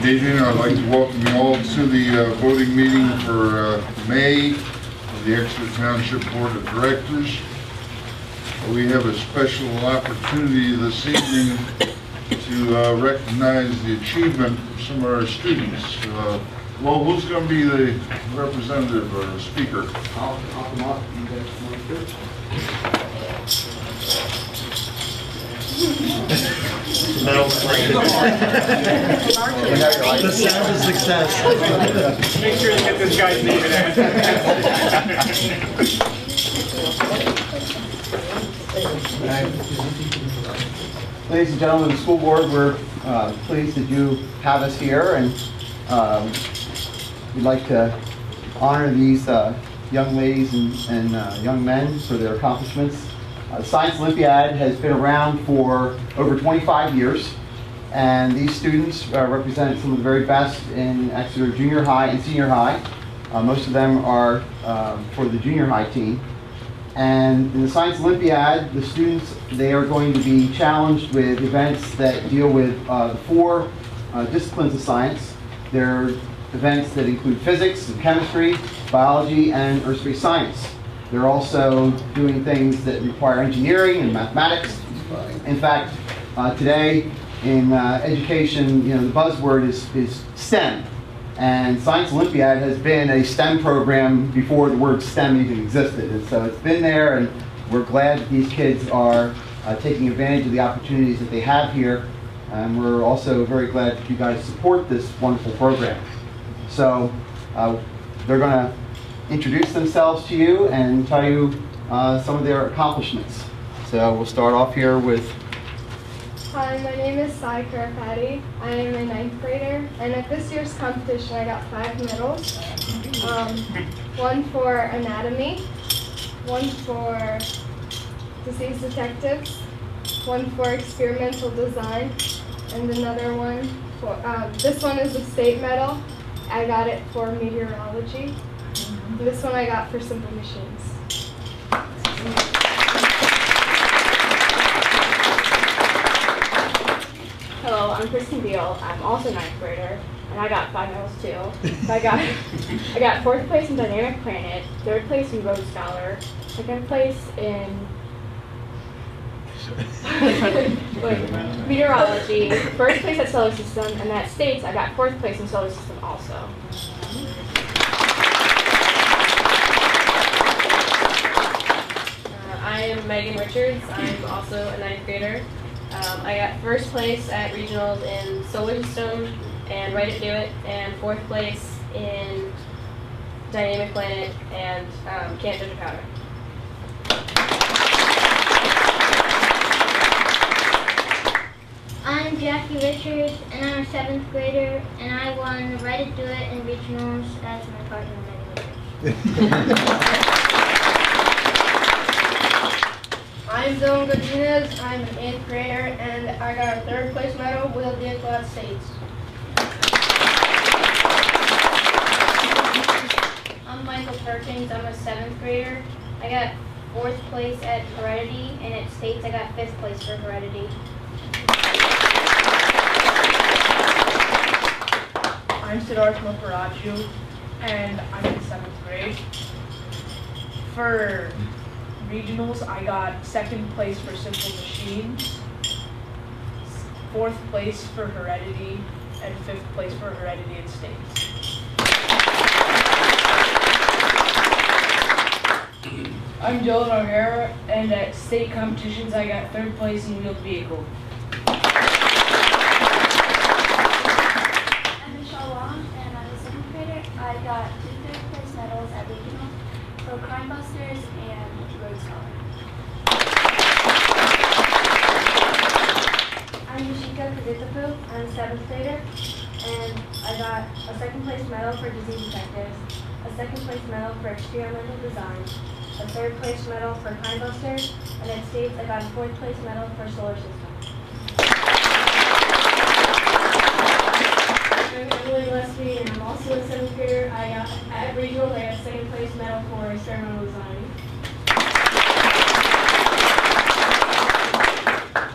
Good evening. I'd like to welcome you all to the voting meeting for May of the Exeter Township Board of Directors. We have a special opportunity this evening to recognize the achievement of some of our students. Well, who's going to be the representative or speaker? I'll come up. You guys want to do it? The sound of success. Make sure you get this guy's name in Ladies and gentlemen of the school board, we're pleased that you have us here, and we'd like to honor these young ladies and young men for their accomplishments. The Science Olympiad has been around for over 25 years, and these students represent some of the very best in Exeter junior high and senior high. Most of them are for the junior high team. And in the Science Olympiad, the students, they are going to be challenged with events that deal with the four disciplines of science. They're events that include physics and chemistry, biology, and earth-based science. They're also doing things that require engineering and mathematics. In fact, today in education, the buzzword is STEM. And Science Olympiad has been a STEM program before the word STEM even existed. And so it's been there, and we're glad that these kids are taking advantage of the opportunities that they have here. And we're also very glad that you guys support this wonderful program. So they're going to introduce themselves to you and tell you some of their accomplishments. So we'll start off here with... Hi, my name is Sai Karapati. I am a 9th grader, and at this year's competition I got 5 medals. One for anatomy, one for disease detectives, one for experimental design, and another one for, this one is a state medal. I got it for meteorology. This one I got for simple machines. Hello, I'm Kristen Beal. I'm also a 9th grader, and I got 5 medals too. I got 4th place in Dynamic Planet, 3rd place in Rhodes Scholar, 2nd place in meteorology, 1st place at Solar System, and that states I got 4th place in Solar System also. I am Megan Richards. I'm also a 9th grader. I got 1st place at regionals in Solar System and Write It Do It, and 4th place in Dynamic Planet and Can't Judge a Powder. I'm Jackie Richards, and I'm a 7th grader, and I won Write It Do It in regionals as my partner, Megan Richards. I'm Dylan Godinez. I'm an 8th grader, and I got a 3rd place medal with the United States. I'm Michael Perkins. I'm a 7th grader. I got 4th place at Heredity, and at States I got 5th place for Heredity. I'm Siddharth Mokaraju, and I'm in 7th grade. For regionals, I got 2nd place for Simple Machines, 4th place for Heredity, and 5th place for Heredity and States. I'm Dylan O'Hara, and at state competitions I got 3rd place in wheeled vehicle. And I'm a 7th grader. I got 2 3rd place medals at regionals for Crime Busters and Rhodes Scholar. I'm Yashika Kavitapu. I'm a 7th grader, and I got a 2nd place medal for Disease Detectives, a 2nd place medal for Experimental Design, a 3rd place medal for Crime Busters, and at States I got a 4th place medal for Solar System. I'm Emily Gillespie, and I'm also a 7th grader. At regionals, I got a 2nd place medal for experimental design.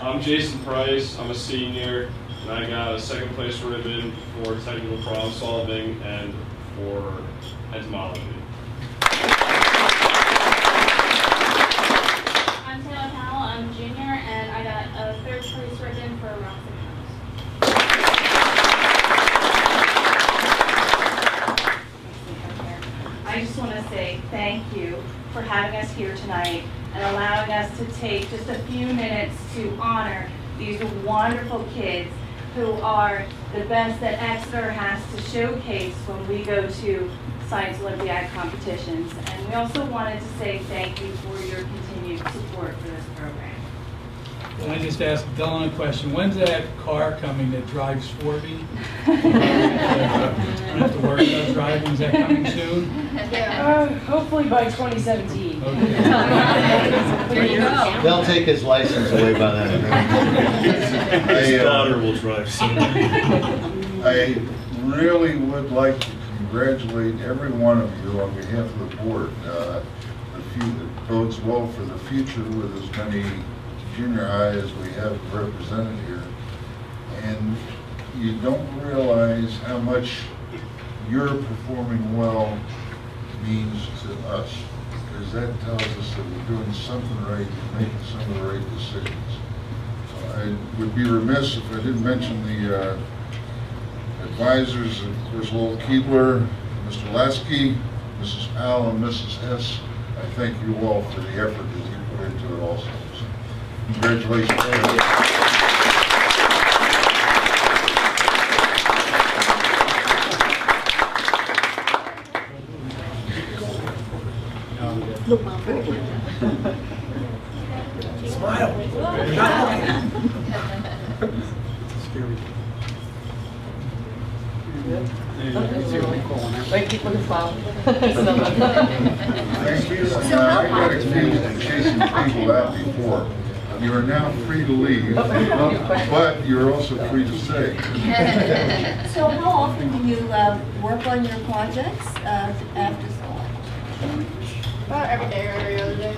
I'm Jason Price. I'm a senior. And I got a second place ribbon for technical problem solving and for entomology. I'm Taylor Powell, I'm a junior, and I got a third place ribbon for rocks and I just want to say thank you for having us here tonight and allowing us to take just a few minutes to honor these wonderful kids who are the best that Exeter has to showcase when we go to Science Olympiad competitions. And we also wanted to say thank you for your continued support for this program. Can I just ask Dylan a question? When's that car coming that drives for me? I don't have to worry about driving. Is that coming soon? Hopefully by 2017. Okay. There you go. They'll take his license away by then. His daughter will drive soon. I really would like to congratulate every one of you on behalf of the board. It bodes well for the future with as many junior high as we have represented here. And you don't realize how much your performing well means to us, because that tells us that we're doing something right and making some of the right decisions. So I would be remiss if I didn't mention the advisors, of course, Lowell Keebler, Mr. Lasky, Mrs. Powell, and Mrs. Hess. I thank you all for the effort that you put into it also. So, congratulations. Wait, keep looking smile. Thank you. I got accused of chasing people out before. You are now free to leave, but you're also free to stay. So how often do you work on your projects after school? About every day or every other day.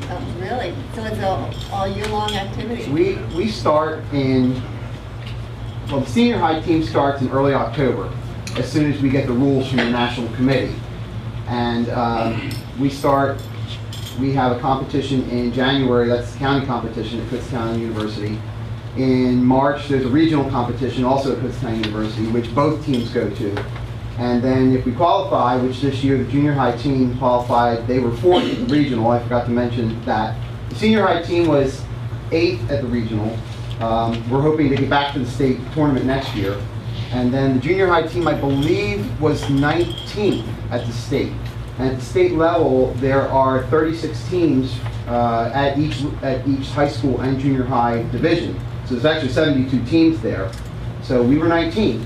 Oh, really? So it's a all year long activity? We start in, well, the senior high team starts in early October, as soon as we get the rules from the national committee. And we have a competition in January, that's the county competition at Kutztown University. In March, there's a regional competition also at Kutztown University, which both teams go to. And then if we qualify, which this year the junior high team qualified, they were 4th at the regional, I forgot to mention that. The senior high team was 8th at the regional. We're hoping to get back to the state tournament next year. And then the junior high team, I believe, was 19th at the state. And at the state level, there are 36 teams at each high school and junior high division. So there's actually 72 teams there. So we were 19th.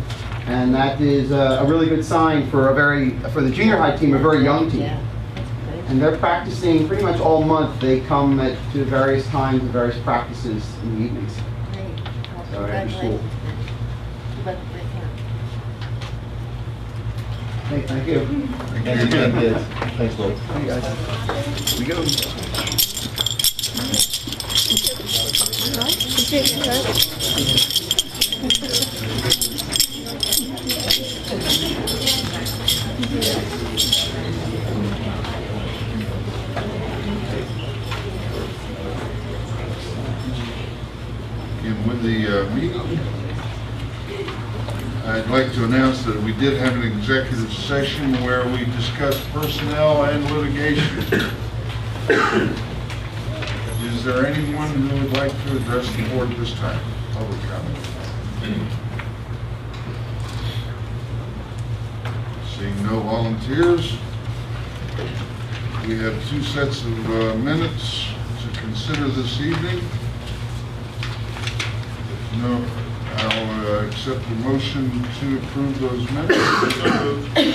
And that is a really good sign for for the junior high team, a very young team. Yeah, that's great. And they're practicing pretty much all month. They come to various times and various practices in the evenings. Great. Well, So after school. Keep up the great work. Hey, thank you. Thanks again, kids. Thanks, Lou. Hey, guys. We go. And with the meeting, I'd like to announce that we did have an executive session where we discussed personnel and litigation. Is there anyone who would like to address the board this time? Public comment. Seeing no volunteers, we have 2 sets of minutes to consider this evening. If no, I'll accept the motion to approve those minutes.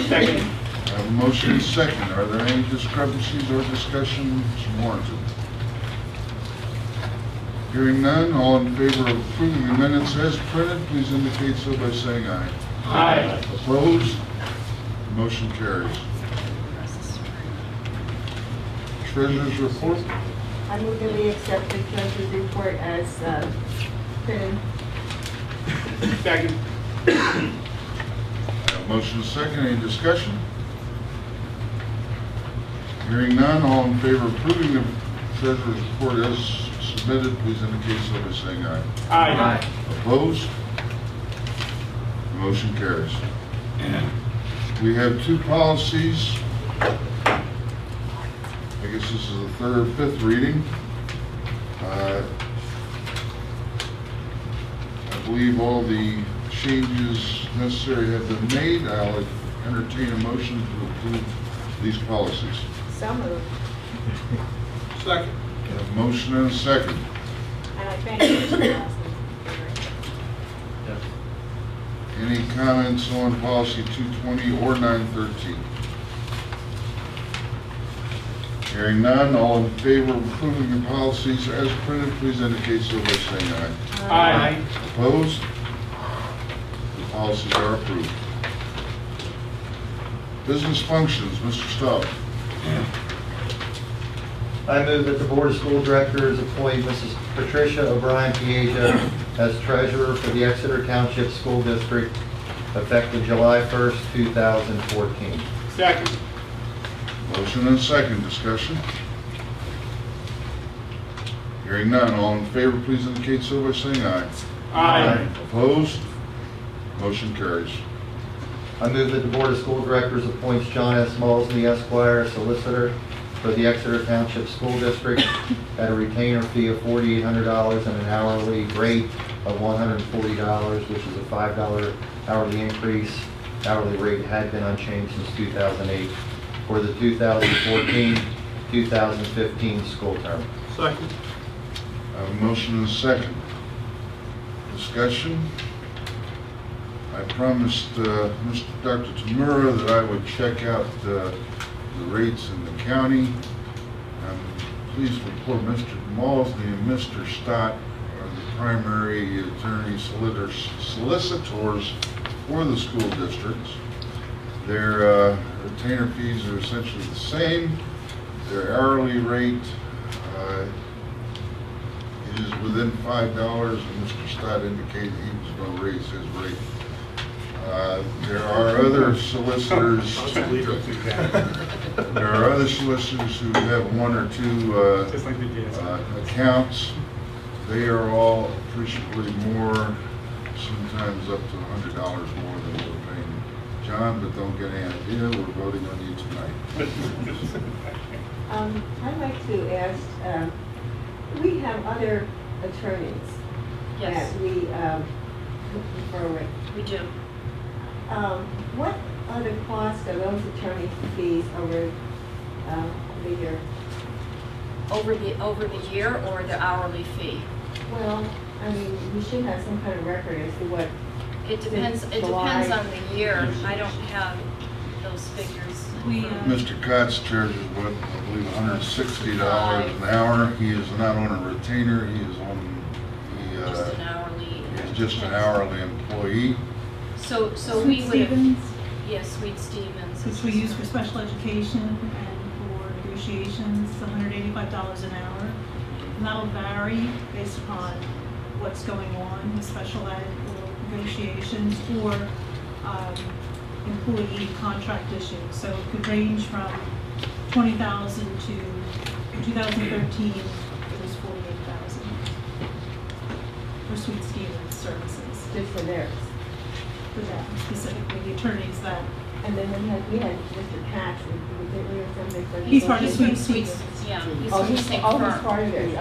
Second. I have a motion and a second. Are there any discrepancies or discussions warranted? Hearing none, all in favor of approving the minutes as printed, please indicate so by saying aye. Aye. Opposed? Motion carries. Treasurer's report. I move that we accept the treasurer's report as printed. Second. Motion is second, any discussion? Hearing none, all in favor of approving the treasurer's report as submitted, please indicate so by saying aye. Aye. Opposed? Motion carries. We have two policies. I guess this is the third, fifth reading. I believe all the changes necessary have been made. I'll entertain a motion to approve these policies. So moved. Second. A motion and a second. And I finished the last one. Any comments on policy 220 or 913? Hearing none, all in favor of approving the policies as printed, please indicate so by saying aye. Aye. Opposed? The policies are approved. Business functions, Mr. Staub. I move that the Board of School Directors appoint Mrs. Patricia O'Brien Piaja as treasurer for the Exeter Township School District effective July 1st, 2014. Second. Motion and second, discussion. Hearing none, all in favor, please indicate so by saying aye. Aye. Opposed? Motion carries. I move that the Board of School Directors appoints John S. Malsney Esquire, solicitor for the Exeter Township School District at a retainer fee of $4,800 and an hourly rate of $140, which is a $5 hourly increase. Hourly rate had been unchanged since 2008 for the 2014-2015 school term. Second. I have a motion and a second. Discussion. I promised Mr. Dr. Tamura that I would check out the rates in the county. I'm pleased to report Mr. Malsney and Mr. Stott are the primary attorney solicitors for the school districts. Their retainer fees are essentially the same. Their hourly rate is within $5, and Mr. Stott indicated he was going to raise his rate. There are other solicitors. There are other solicitors who have one or two accounts. They are all appreciably more, sometimes up to $100 more than we're paying John, but don't get any idea, we're voting on you tonight. I'd like to ask, we have other attorneys Yes, that we confer with. we do. What are the costs of those attorney fees over the year? Over the year or the hourly fee? Well, I mean, we should have some kind of record as to what. It depends on the year. I don't have those figures. Mr. Cox charges, what, I believe $160 an hour. He is not on a retainer, he is on Just an hourly. he's just an hourly employee. So Sweet we would have, Stevens, yes, Sweet Stevens. which we use for special education and for negotiations, $185 an hour. And that'll vary based upon what's going on with special ed or negotiations or employee contract issues. So it could range from $20,000 to, in 2013, it was $48,000 for Sweet Stevens services. Just for theirs. For that specifically, the attorneys that. And then we had Mr. Katz, didn't we, or something? for He's part of negotiations? Sweet Stevens. Yeah, he's Oh, from the same he's firm. part of it,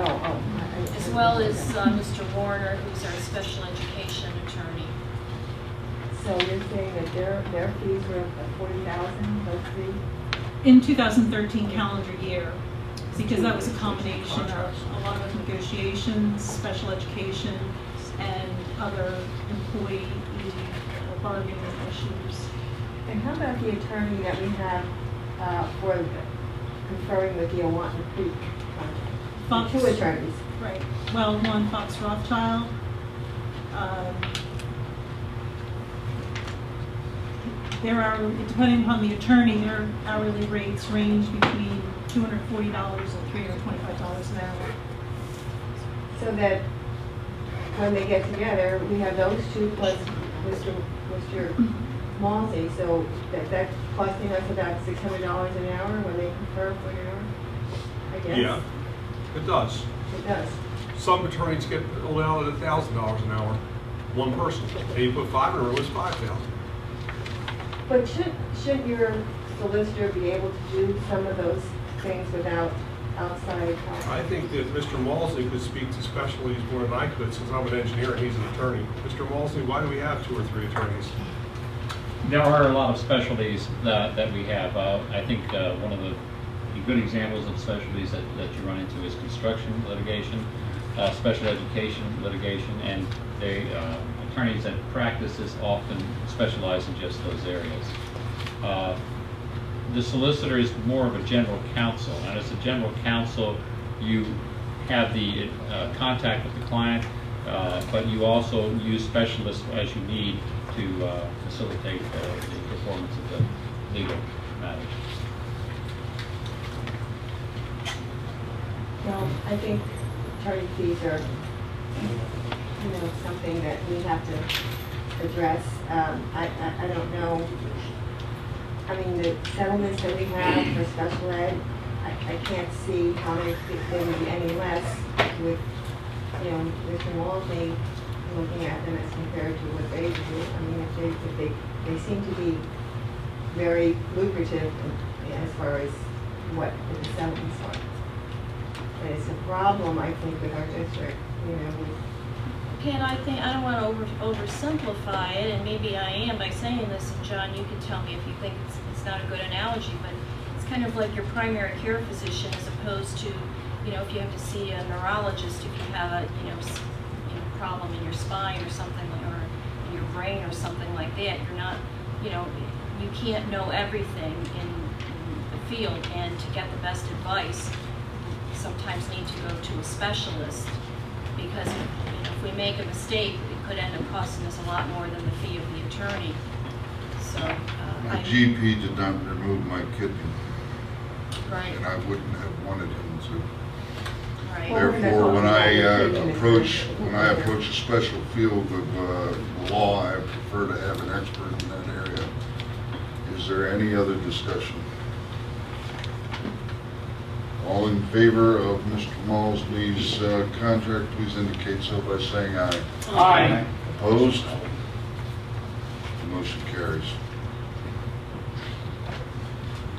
As well as Mr. Warner, who's our special education attorney. So you're saying that their fees were $40,000, those three? In 2013 calendar year, because that was a combination of a lot of negotiations, special education, and other employee bargaining issues. And how about the attorney that we have for conferring with the Owanton Creek Fox- contract? Two attorneys. Right. Well, one, Fox Rothschild. Their hourly, depending upon the attorney, their hourly rates range between $240 and $325 an hour. So that when they get together, we have those two plus Mr. Malsey, so that's costing us about $600 an hour when they confer for an hour, I guess. Yeah, it does. It does. Some attorneys get allowed at $1,000 an hour, one person. And you put 5 in a row, it's 5,000. But should your solicitor be able to do some of those things without outside help? I think that Mr. Malsey could speak to specialties more than I could, since I'm an engineer and he's an attorney. Mr. Malsey, why do we have 2 or 3 attorneys? There are a lot of specialties that we have. I think one of the good examples of specialties that you run into is construction litigation, special education litigation, and they attorneys that practice this often specialize in just those areas. The solicitor is more of a general counsel, and as a general counsel, you have the contact with the client, but you also use specialists as you need to facilitate the performance of the legal matters. Well, I think attorney fees are, something that we have to address. I don't know. I mean, the settlements that we have for special ed, I can't see how they would be any less with, Mr. Walsey looking at them as compared to what they do. I mean, if they seem to be very lucrative as far as what the settlements are. But it's a problem, I think, with our district, Okay, and I don't want to oversimplify it, and maybe I am by saying this, and John, you can tell me if you think it's not a good analogy, but it's kind of like your primary care physician as opposed to, if you have to see a neurologist, if you have a, problem in your spine or something, or in your brain or something like that. You're not, you can't know everything in the field, and to get the best advice, you sometimes need to go to a specialist, because if we make a mistake, it could end up costing us a lot more than the fee of the attorney. So My GP did not remove my kidney, right. and I wouldn't have wanted him to. Right. Therefore, when I approach a special field of law, I prefer to have an expert in that area. Is there any other discussion? All in favor of Mr. Malsley's contract, please indicate so by saying aye. Aye. Opposed? The motion carries.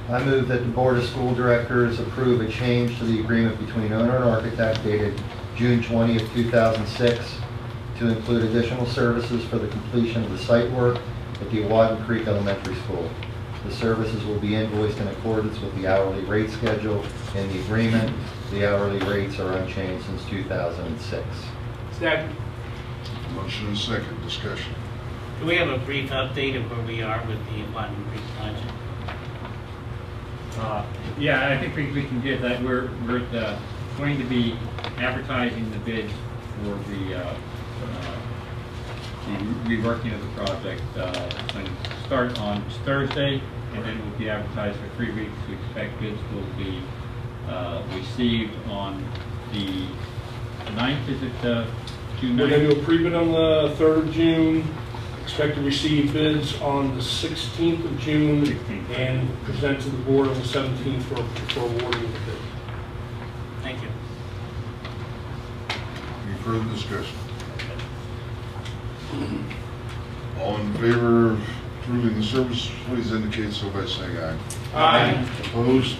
I move that the Board of School Directors approve a change to the agreement between owner and architect dated June 20th, 2006 to include additional services for the completion of the site work at the Awadden Creek Elementary School. The services will be invoiced in accordance with the hourly rate schedule in the agreement. The hourly rates are unchanged since 2006. Second. Motion and second. Discussion. Do we have a brief update of where we are with the Awadden Creek project? Yeah, I think we can give that. We're going to be advertising the bids for the reworking of the project. It's going to start on Thursday, and then will be advertised for 3 weeks. We expect bids will be received on the 9th. Is it June 9th? We're going to do a pre-bid on the 3rd of June. Expect to receive bids on the 16th of June and present to the board on the 17th for awarding the bid. Thank you. Any further discussion? All in favor of approving the service, please indicate so by saying aye. Aye. Opposed?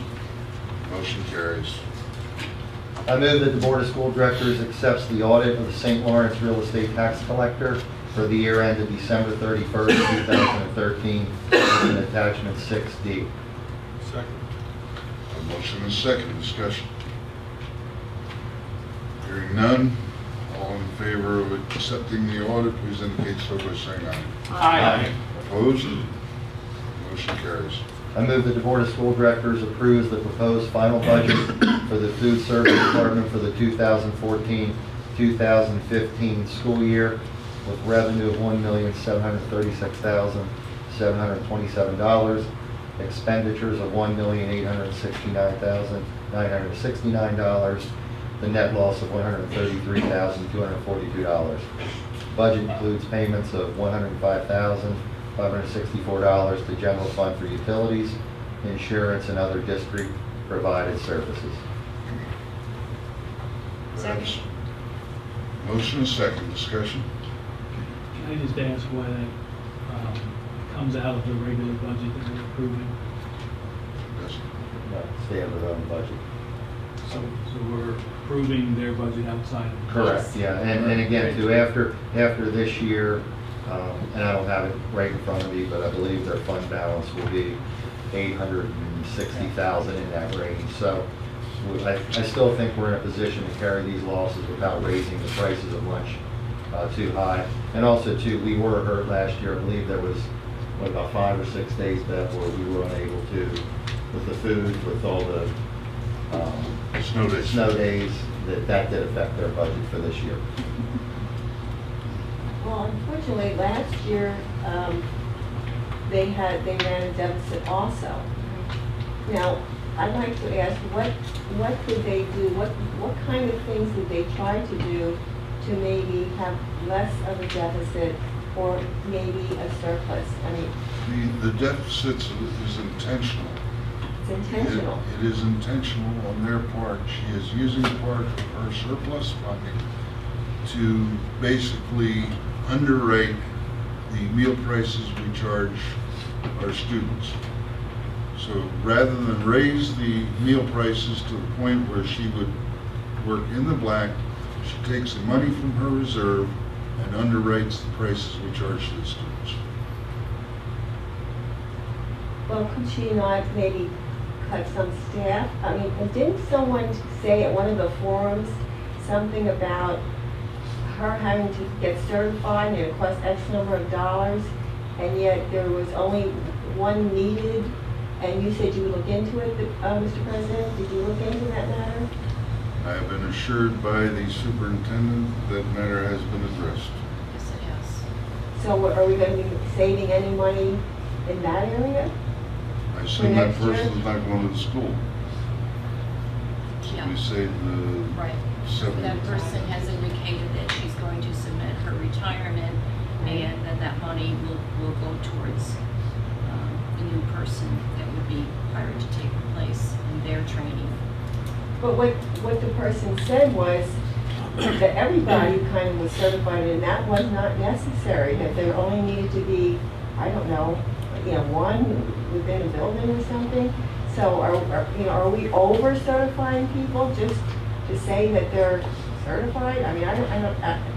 Motion carries. I move that the Board of School Directors accepts the audit of the St. Lawrence Real Estate Tax Collector for the year ended December 31st, 2013, with an attachment 6D. Second. A motion and second. Discussion. Hearing none. All in favor of accepting the audit, please indicate so by saying aye. Aye. Opposed? Motion carries. I move that the Board of School Directors approves the proposed final budget for the Food Service Department for the 2014-2015 school year with revenue of $1,736,727, expenditures of $1,869,969. the net loss of $133,242. Budget includes payments of $105,564 to general fund for utilities, insurance, and other district-provided services. Second. Motion is second. Discussion? Can I just ask why that comes out of the regular budget that we're approving? Yes. Standalone budget. So we're approving their budget outside of the Correct, yeah, and again, too, after this year, and I don't have it right in front of me, but I believe their fund balance will be 860,000 in that range. So I still think we're in a position to carry these losses without raising the prices of lunch too high. And also, too, we were hurt last year. I believe there was, about 5 or 6 days, Beth, where we were unable to, with the food, with all the snow days, that did affect their budget for this year. Well, unfortunately, last year, they ran a deficit also. Now, I'd like to ask, what did they do, what kind of things did they try to do to maybe have less of a deficit or maybe a surplus? I mean, The deficit is intentional. it's intentional. It is intentional on their part. She is using part of her surplus funding to basically underrate the meal prices we charge our students. So rather than raise the meal prices to the point where she would work in the black, she takes the money from her reserve and underwrites the prices we charge to the students. Well, could she not maybe cut some staff? I mean, and didn't someone say at one of the forums something about her having to get certified and it cost X number of dollars, and yet there was only one needed, and you said you would look into it, Mr. President? Did you look into that matter? I have been assured by the superintendent that matter has been addressed. Yes, it has. So are we going to be saving any money in that area? I assume that next year? person's not going to the school. So Yeah. we save the Right. $70,000. That person has indicated that she's going to submit her retirement, and then that money will go towards the new person that would be hired to take her place in their training. But what the person said was that everybody kind of was certified, and that was not necessary, that there only needed to be, I don't know, one within a building or something. So are we over certifying people just to say that they're certified? I mean, I don't,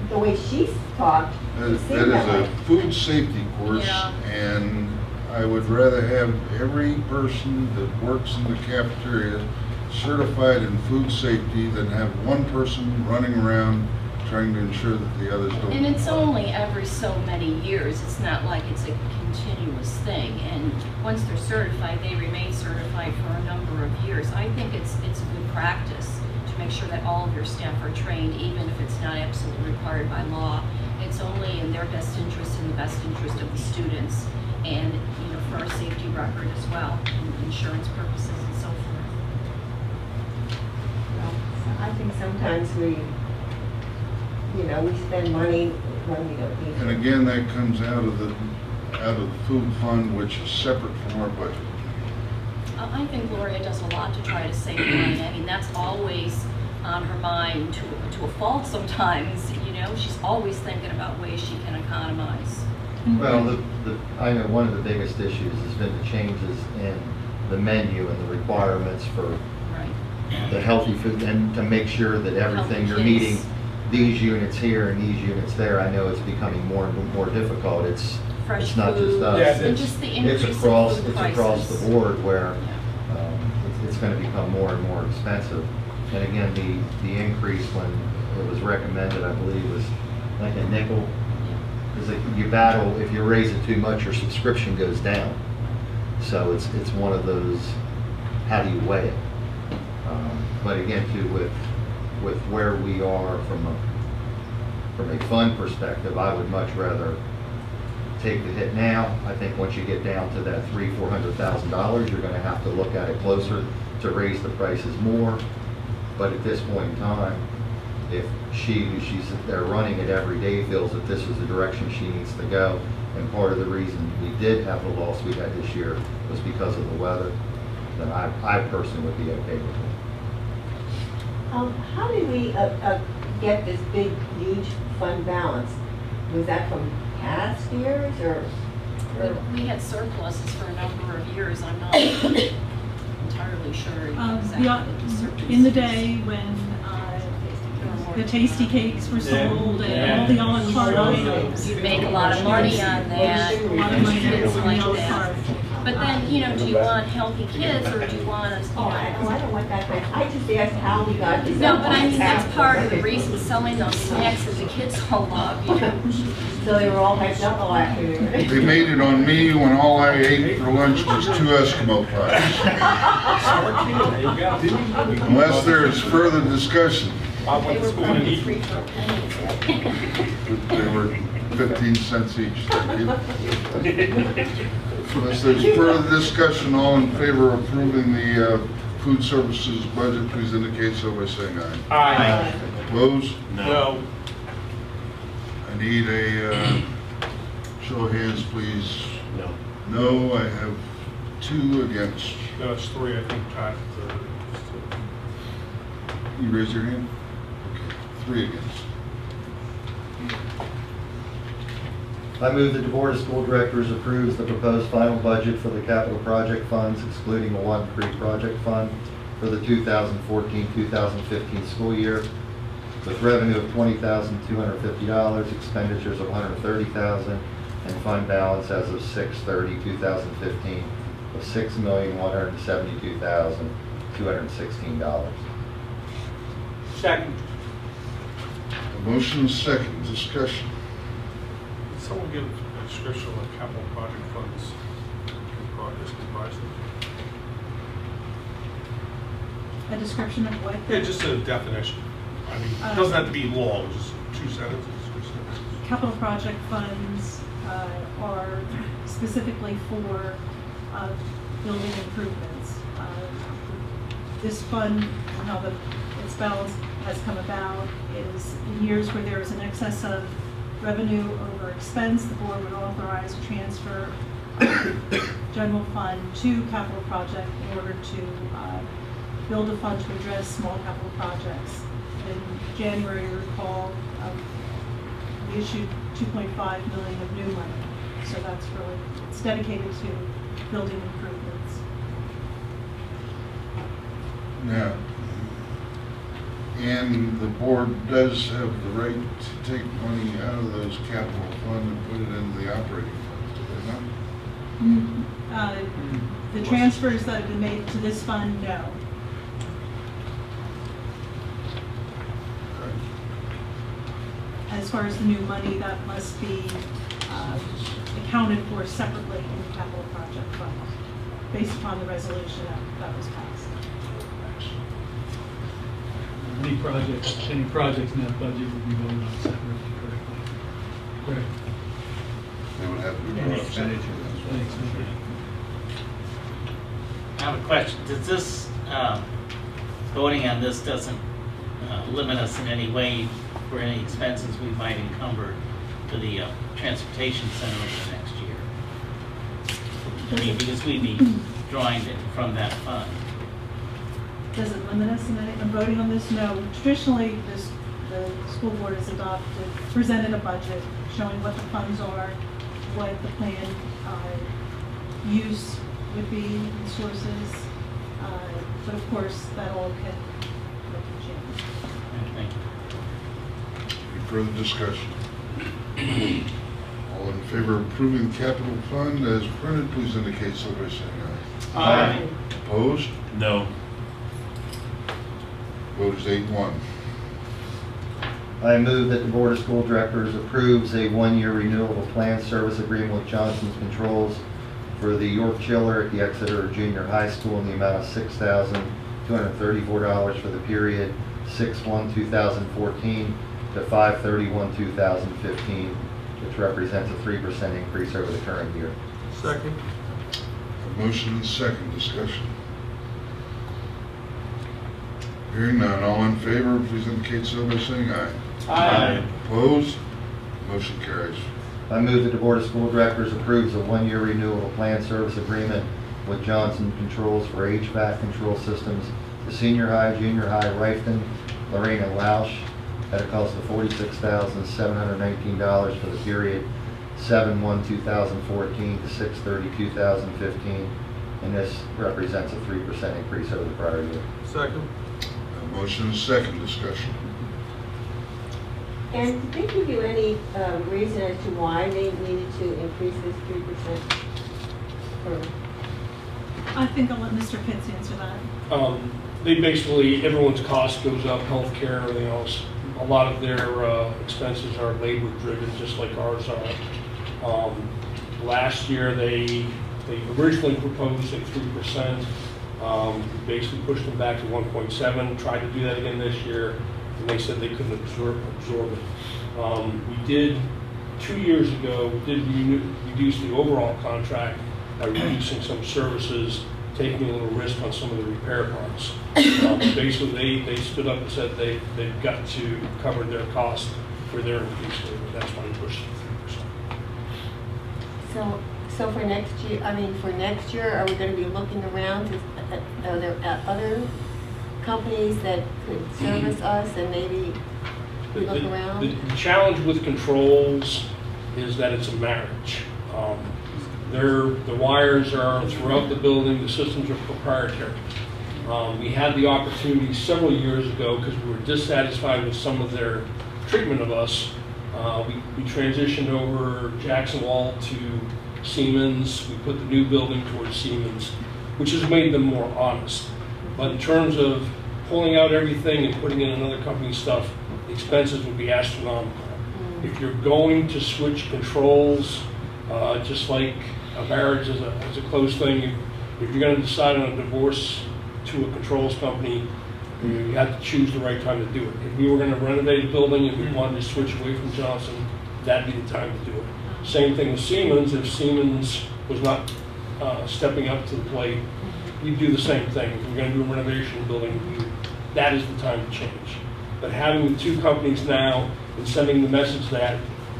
the way she's talked, That it seemed is that a way. food safety course, Yeah. and I would rather have every person that works in the cafeteria certified in food safety than have one person running around trying to ensure that the others don't. And it's only every so many years. It's not like it's a continuous thing. And once they're certified, they remain certified for a number of years. I think it's a good practice to make sure that all of your staff are trained, even if it's not absolutely required by law. It's only in their best interest and the best interest of the students, and for our safety record as well, and insurance purposes and so forth. I think sometimes we spend money when we don't need And it. again, that comes out of the food fund, which is separate from our budget. I think Gloria does a lot to try to save money. I mean, that's always on her mind to a fault sometimes, She's always thinking about ways she can economize. Well, I know one of the biggest issues has been the changes in the menu and the requirements for Right. the healthy food, and to make sure that everything, you're Healthy kids. meeting these units here and these units there. I know it's becoming more and more difficult. It's Fresh not just food, us. and just the It's increase in across, food it's prices. across the board where it's going to become more and more expensive. And again, the increase when it was recommended, I believe, was like a nickel. Because you battle, if you raise it too much, your subscription goes down. So it's one of those, how do you weigh it? But again, too, with where we are from a fund perspective, I would much rather take the hit now. I think once you get down to that $300,000-400,000, you're going to have to look at it closer to raise the prices more. But at this point in time, if she's there running it every day, feels that this is the direction she needs to go, and part of the reason we did have the loss we had this year was because of the weather, then I personally would be okay with it. How did we get this big, huge fund balance? Was that from past years or? We had surpluses for a number of years. I'm not entirely sure exactly. In the day when the tasty cakes were sold and all the a la carte items. You'd make a lot of money on that. A lot of money Kids on like the a la that. carte. But then, you know, do you want healthy kids or do you want us, I don't want that. I just asked how we got this. No, but I mean, that's part of the reason selling those snacks that the kids all love, you know. So they were all hyped up all afternoon. They made it on me when all I ate for lunch was 2 Eskimo pies. Unless there is further discussion. They were only 3 for pennies. They were 15 cents each. Thank you. Unless there's further discussion, all in favor of approving the food services budget, please indicate so by saying aye. Aye. Opposed? No. I need a show of hands, please. No. No, I have 2 against. No, it's 3, I think, Todd. You raise your hand? Okay, 3 against. I move that the Board of School Directors approves the proposed final budget for the capital project funds, excluding the One Creek project fund, for the 2014-2015 school year, with revenue of $20,250, expenditures of $130,000, and fund balance as of 6/30/2015 of $6,172,216. Second. A motion and second, discussion. Did someone give a description of what capital project funds is comprised of? A description of what? Yeah, just a definition. I mean, it doesn't have to be long, just 2 sentences, 3 sentences. Capital project funds are specifically for building improvements. This fund, how its balance has come about, is in years where there is an excess of revenue over expense, the board would authorize a transfer of general fund to capital project in order to build a fund to address small capital projects. In January, you recall, we issued $2.5 million of new money. So that's really, it's dedicated to building improvements. Now, and the board does have the right to take money out of those capital fund and put it into the operating funds, do they not? The transfers that have been made to this fund, no. As far as the new money, that must be accounted for separately in the capital project fund, based upon the resolution that was passed. Any projects in that budget would be voted on separately, correctly? Correct. They would have to be Any brought up separately. expenditure. I have a question. Does this, voting on this doesn't limit us in any way for any expenses we might encumber to the transportation center over the next year? I mean, because we'd be drawing it from that fund. Does it limit us in voting on this? No. Traditionally, the school board has presented a budget showing what the funds are, what the planned use would be, and sources. But of course, that all can change. Thank you. Any further discussion? All in favor of approving the capital fund as printed, please indicate so by saying aye. Aye. Opposed? No. Vote is 8-1. I move that the Board of School Directors approves a 1-year renewal of a planned service agreement with Johnson's Controls for the York chiller at the Exeter Junior High School in the amount of $6,234 for the period 6/1/2014 to 5/31/2015, which represents a 3% increase over the current year. Second. A motion and second, discussion. Hearing none, all in favor, please indicate so by saying aye. Aye. Opposed? Motion carries. I move that the Board of School Directors approves a one-year renewal of plan service agreement with Johnson Controls for HVAC control systems to senior high, junior high, Rifton, Lorraine, and Lausch at a cost of $46,719 for the period 7/1/2014 to 6/30/2015, and this represents a 3% increase over the prior year. Second. A motion is second. Discussion. And did they give you any reason as to why they needed to increase this 3%? Or I think I'll let Mr. Pitts answer that. They basically, everyone's cost goes up, healthcare, everything else. A lot of their expenses are labor driven, just like ours are. Last year, they originally proposed a 3%. Basically pushed them back to 1.7, tried to do that again this year, and they said they couldn't absorb it. We did, 2 years ago, we did reduce the overall contract by reducing some services, taking a little risk on some of the repair parts. Basically, they stood up and said they've got to cover their cost for their increased labor. That's why we pushed it to 3%. So for next year, are we going to be looking around? Are there other companies that could service us and maybe look around? The challenge with controls is that it's a marriage. The wires are throughout the building, the systems are proprietary. We had the opportunity several years ago, because we were dissatisfied with some of their treatment of us. We transitioned over Jackson Wall to Siemens. We put the new building towards Siemens, which has made them more honest. But in terms of pulling out everything and putting in another company's stuff, the expenses would be astronomical. If you're going to switch controls, just like a marriage is a close thing, if you're going to decide on a divorce to a controls company, you have to choose the right time to do it. If we were going to renovate a building and we wanted to switch away from Johnson, that'd be the time to do it. Same thing with Siemens. If Siemens was not stepping up to the plate, you'd do the same thing. If we're going to do a renovation building, that is the time to change. But having the two companies now and sending the message that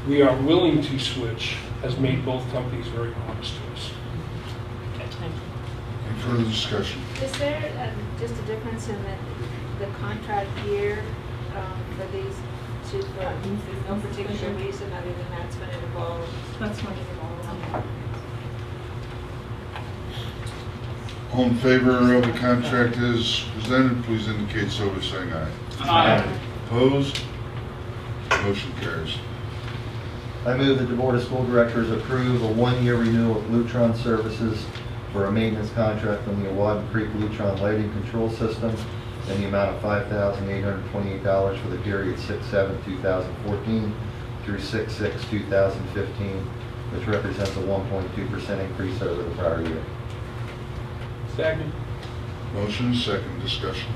we are willing to switch has made both companies very honest to us. Any further discussion? Is there just a difference in the contract year for these two firms? There's no particular reason other than that's when it evolves? That's when it evolves. All in favor of the contract as presented, please indicate so by saying aye. Aye. Opposed? Motion carries. I move that the Board of School Directors approve a one-year renewal of Lutron Services for a maintenance contract on the Awadden Creek Lutron lighting control system in the amount of $5,828 for the period 6/7/2014 through 6/6/2015, which represents a 1.2% increase over the prior year. Second. Motion is second. Discussion.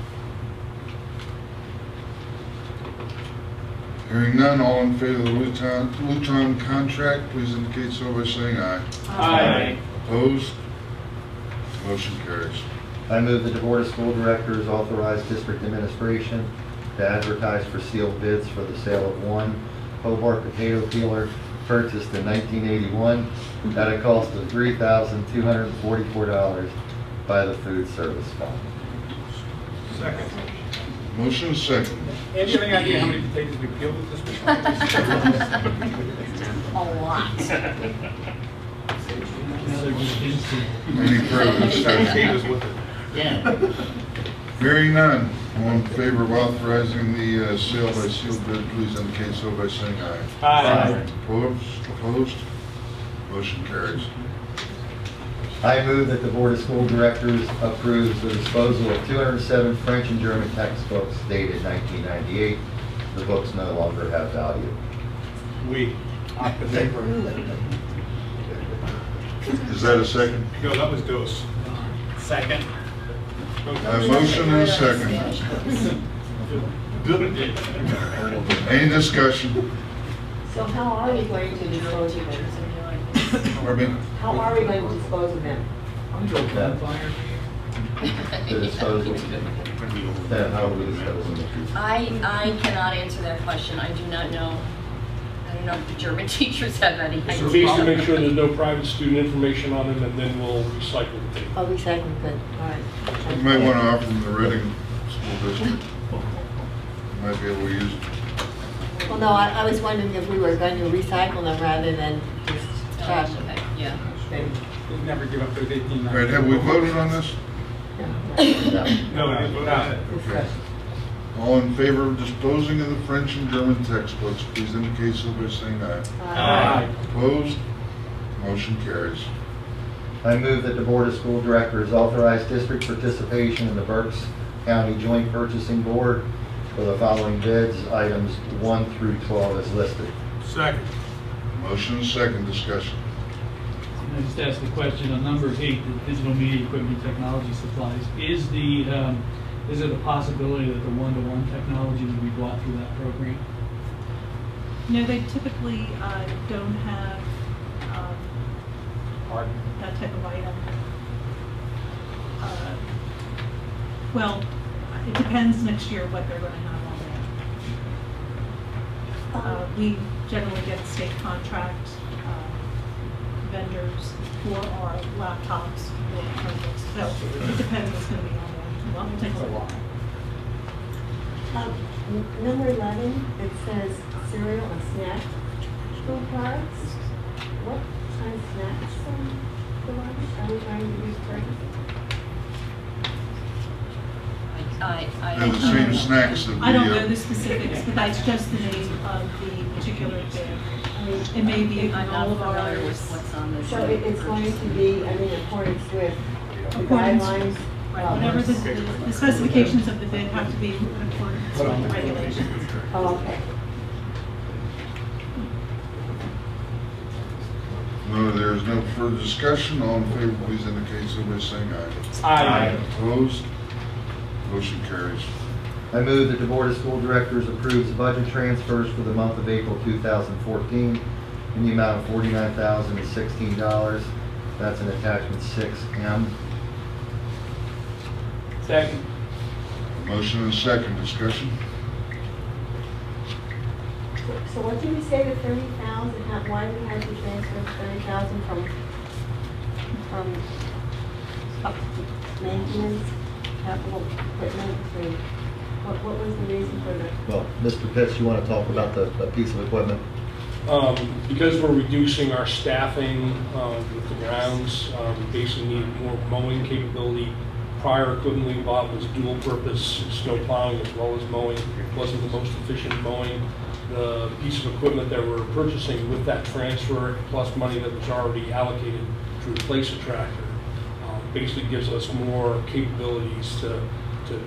Hearing none, all in favor of the Lutron contract, please indicate so by saying aye. Aye. Opposed? Motion carries. I move that the Board of School Directors authorize District Administration to advertise for sealed bids for the sale of one Hobart potato peeler purchased in 1981 at a cost of $3,244 by the Food Service Fund. Second. Motion is second. Andy, you have any idea how many potatoes we peeled with this machine? A lot. Any further discussion? Yeah. Hearing none, all in favor of authorizing the sale by sealed bid, please indicate so by saying aye. Aye. Opposed? Motion carries. I move that the Board of School Directors approves the disposal of 207 French and German textbooks dated 1998. The books no longer have value. Is that a second? No, that was Dose. Second. A motion and a second. Any discussion? So how are we going to dispose of them? Pardon me? How are we going to dispose of them? The disposal? Yeah, how are we disposing it? I cannot answer that question. I do not know. I don't know if the German teachers have any. So basically make sure there's no private student information on them, and then we'll recycle the tape. Oh, recycling, good, all right. You might want to offer them the Reading School District. Might be able to use it. Well, no, I was wondering if we were going to recycle them rather than just trash them. Yeah. They never give up those 18. All right, have we voted on this? No, we didn't vote on it. Okay. All in favor of disposing of the French and German textbooks, please indicate so by saying aye. Aye. Opposed? Motion carries. I move that the Board of School Directors authorize district participation in the Berks County Joint Purchasing Board for the following bids, items 1 through 12 as listed. Second. Motion and second, discussion. I just asked the question on number 8, the digital media equipment technology supplies. Is it a possibility that the one-to-one technology would be brought through that program? No, they typically don't have that type of item. Well, it depends next year what they're going to have on there. We generally get state contract vendors for our laptops or Chromebooks. So it depends what's going to be on there. Well, it takes a while. Number 11, it says cereal and snack food products. What kind of snacks are we trying to use for? They're the same snacks that we... I don't know the specifics, but that's just the name of the particular bid. It may be in all of our... What's on the So it's going to be, in accordance with the Accordance- guidelines? Whatever the specifications of the bid have to be in accordance with the regulations. Oh, okay. No, there is no further discussion. All in favor, please indicate so by saying aye. Aye. Opposed? Motion carries. I move that the Board of School Directors approves budget transfers for the month of April 2014 in the amount of $49,016. That's in attachment 6M. Second. Motion and second, discussion. So what did we say, the 30,000, why do we have to transfer 30,000 from maintenance, capital equipment to, what was the reason for the? Well, Mr. Pitts, you want to talk about the piece of equipment? Because we're reducing our staffing with the grounds, we basically need more mowing capability. Prior equipment we bought was dual purpose snow plowing as well as mowing. It wasn't the most efficient mowing. The piece of equipment that we're purchasing with that transfer plus money that was already allocated to replace a tractor basically gives us more capabilities to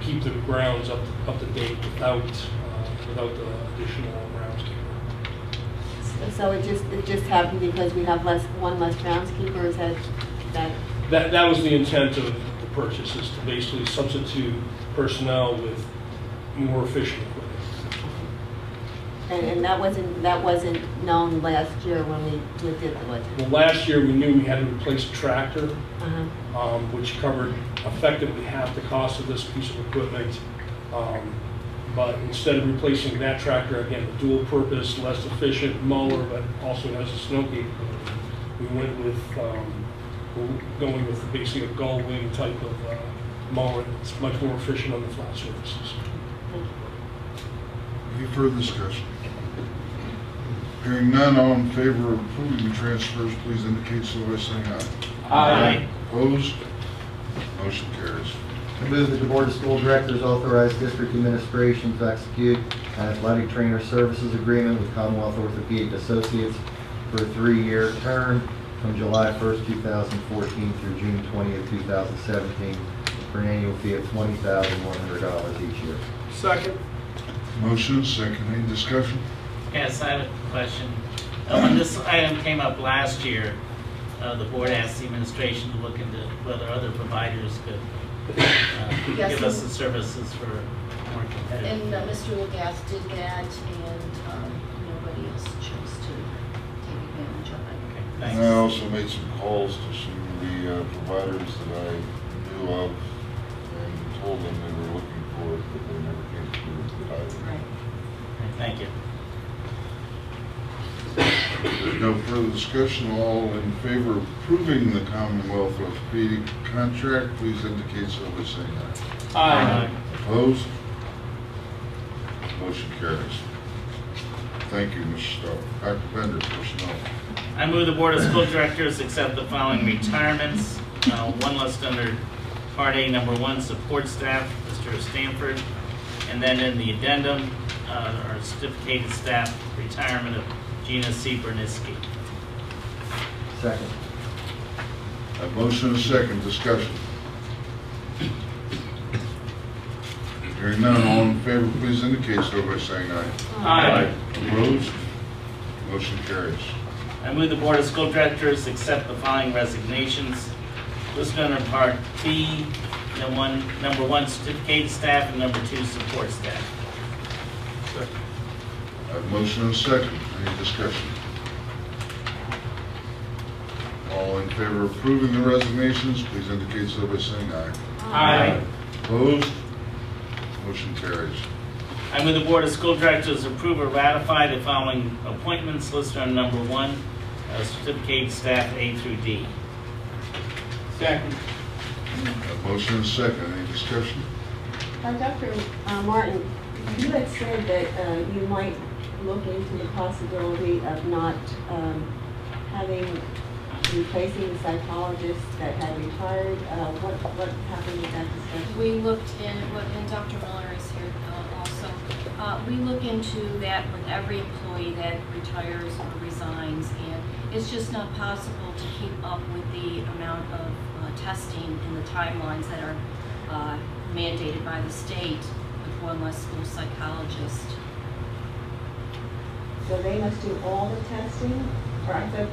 keep the grounds up to date without the additional groundskeeper. So it just happened because we have one less groundskeeper, is that? That was the intent of the purchase, is to basically substitute personnel with more efficient equipment. And that wasn't known last year when we did the budget? Well, last year we knew we had to replace a tractor, Uh-huh. which covered effectively half the cost of this piece of equipment. But instead of replacing that tractor, again, the dual purpose, less efficient mower, but also has a snow capability, we went with going with basically a gull wing type of mower that's much more efficient on the flat surfaces. Any further discussion? Hearing none, all in favor of approving the transfers, please indicate so by saying aye. Aye. Opposed? Motion carries. I move that the Board of School Directors authorize district administration to execute an athletic trainer services agreement with Commonwealth Orthopedic Associates for a 3-year term from July 1st, 2014 through June 20th, 2017 for an annual fee of $20,100 each year. Second. Motion and second. Any discussion? Yes, I have a question. When this item came up last year, the board asked the administration to look into whether other providers could Yes, give us the services for more competitive. And Mr. Lagasse did that, and nobody else chose to take advantage of it. And I also made some calls to some of the providers that I knew of told them they were looking for it, but they never came through with it either. Right. Thank you. There's no further discussion. All in favor of approving the Commonwealth Orthopedic contract, please indicate so by saying aye. Aye. Opposed? Motion carries. Thank you, Mr. Stowe. Dr. Bender, personnel. I move the Board of School Directors accept the following retirements. One listed under Part A, number 1, support staff, Mr. Stanford. And then in the addendum, our certificated staff retirement of Gina Seaberniski. Second. A motion and a second. Discussion. Hearing none, all in favor, please indicate so by saying aye. Aye. Opposed? Motion carries. I move the Board of School Directors accept the following resignations. Listed under Part B, number 1, certificated staff, and number 2, support staff. A motion and a second. Any discussion? All in favor of approving the resignations, please indicate so by saying aye. Aye. Opposed? Motion carries. I move the Board of School Directors approve or ratify the following appointments listed on number 1, certificated staff A through D. Second. A motion and a second. Any discussion? Dr. Martin, you had said that you might look into the possibility of not replacing the psychologist that had retired. What happened with that discussion? We looked in, and Dr. Miller is here also. We look into that with every employee that retires or resigns, and it's just not possible to keep up with the amount of testing and the timelines that are mandated by the state with one less school psychologist. So they must do all the testing? Or I thought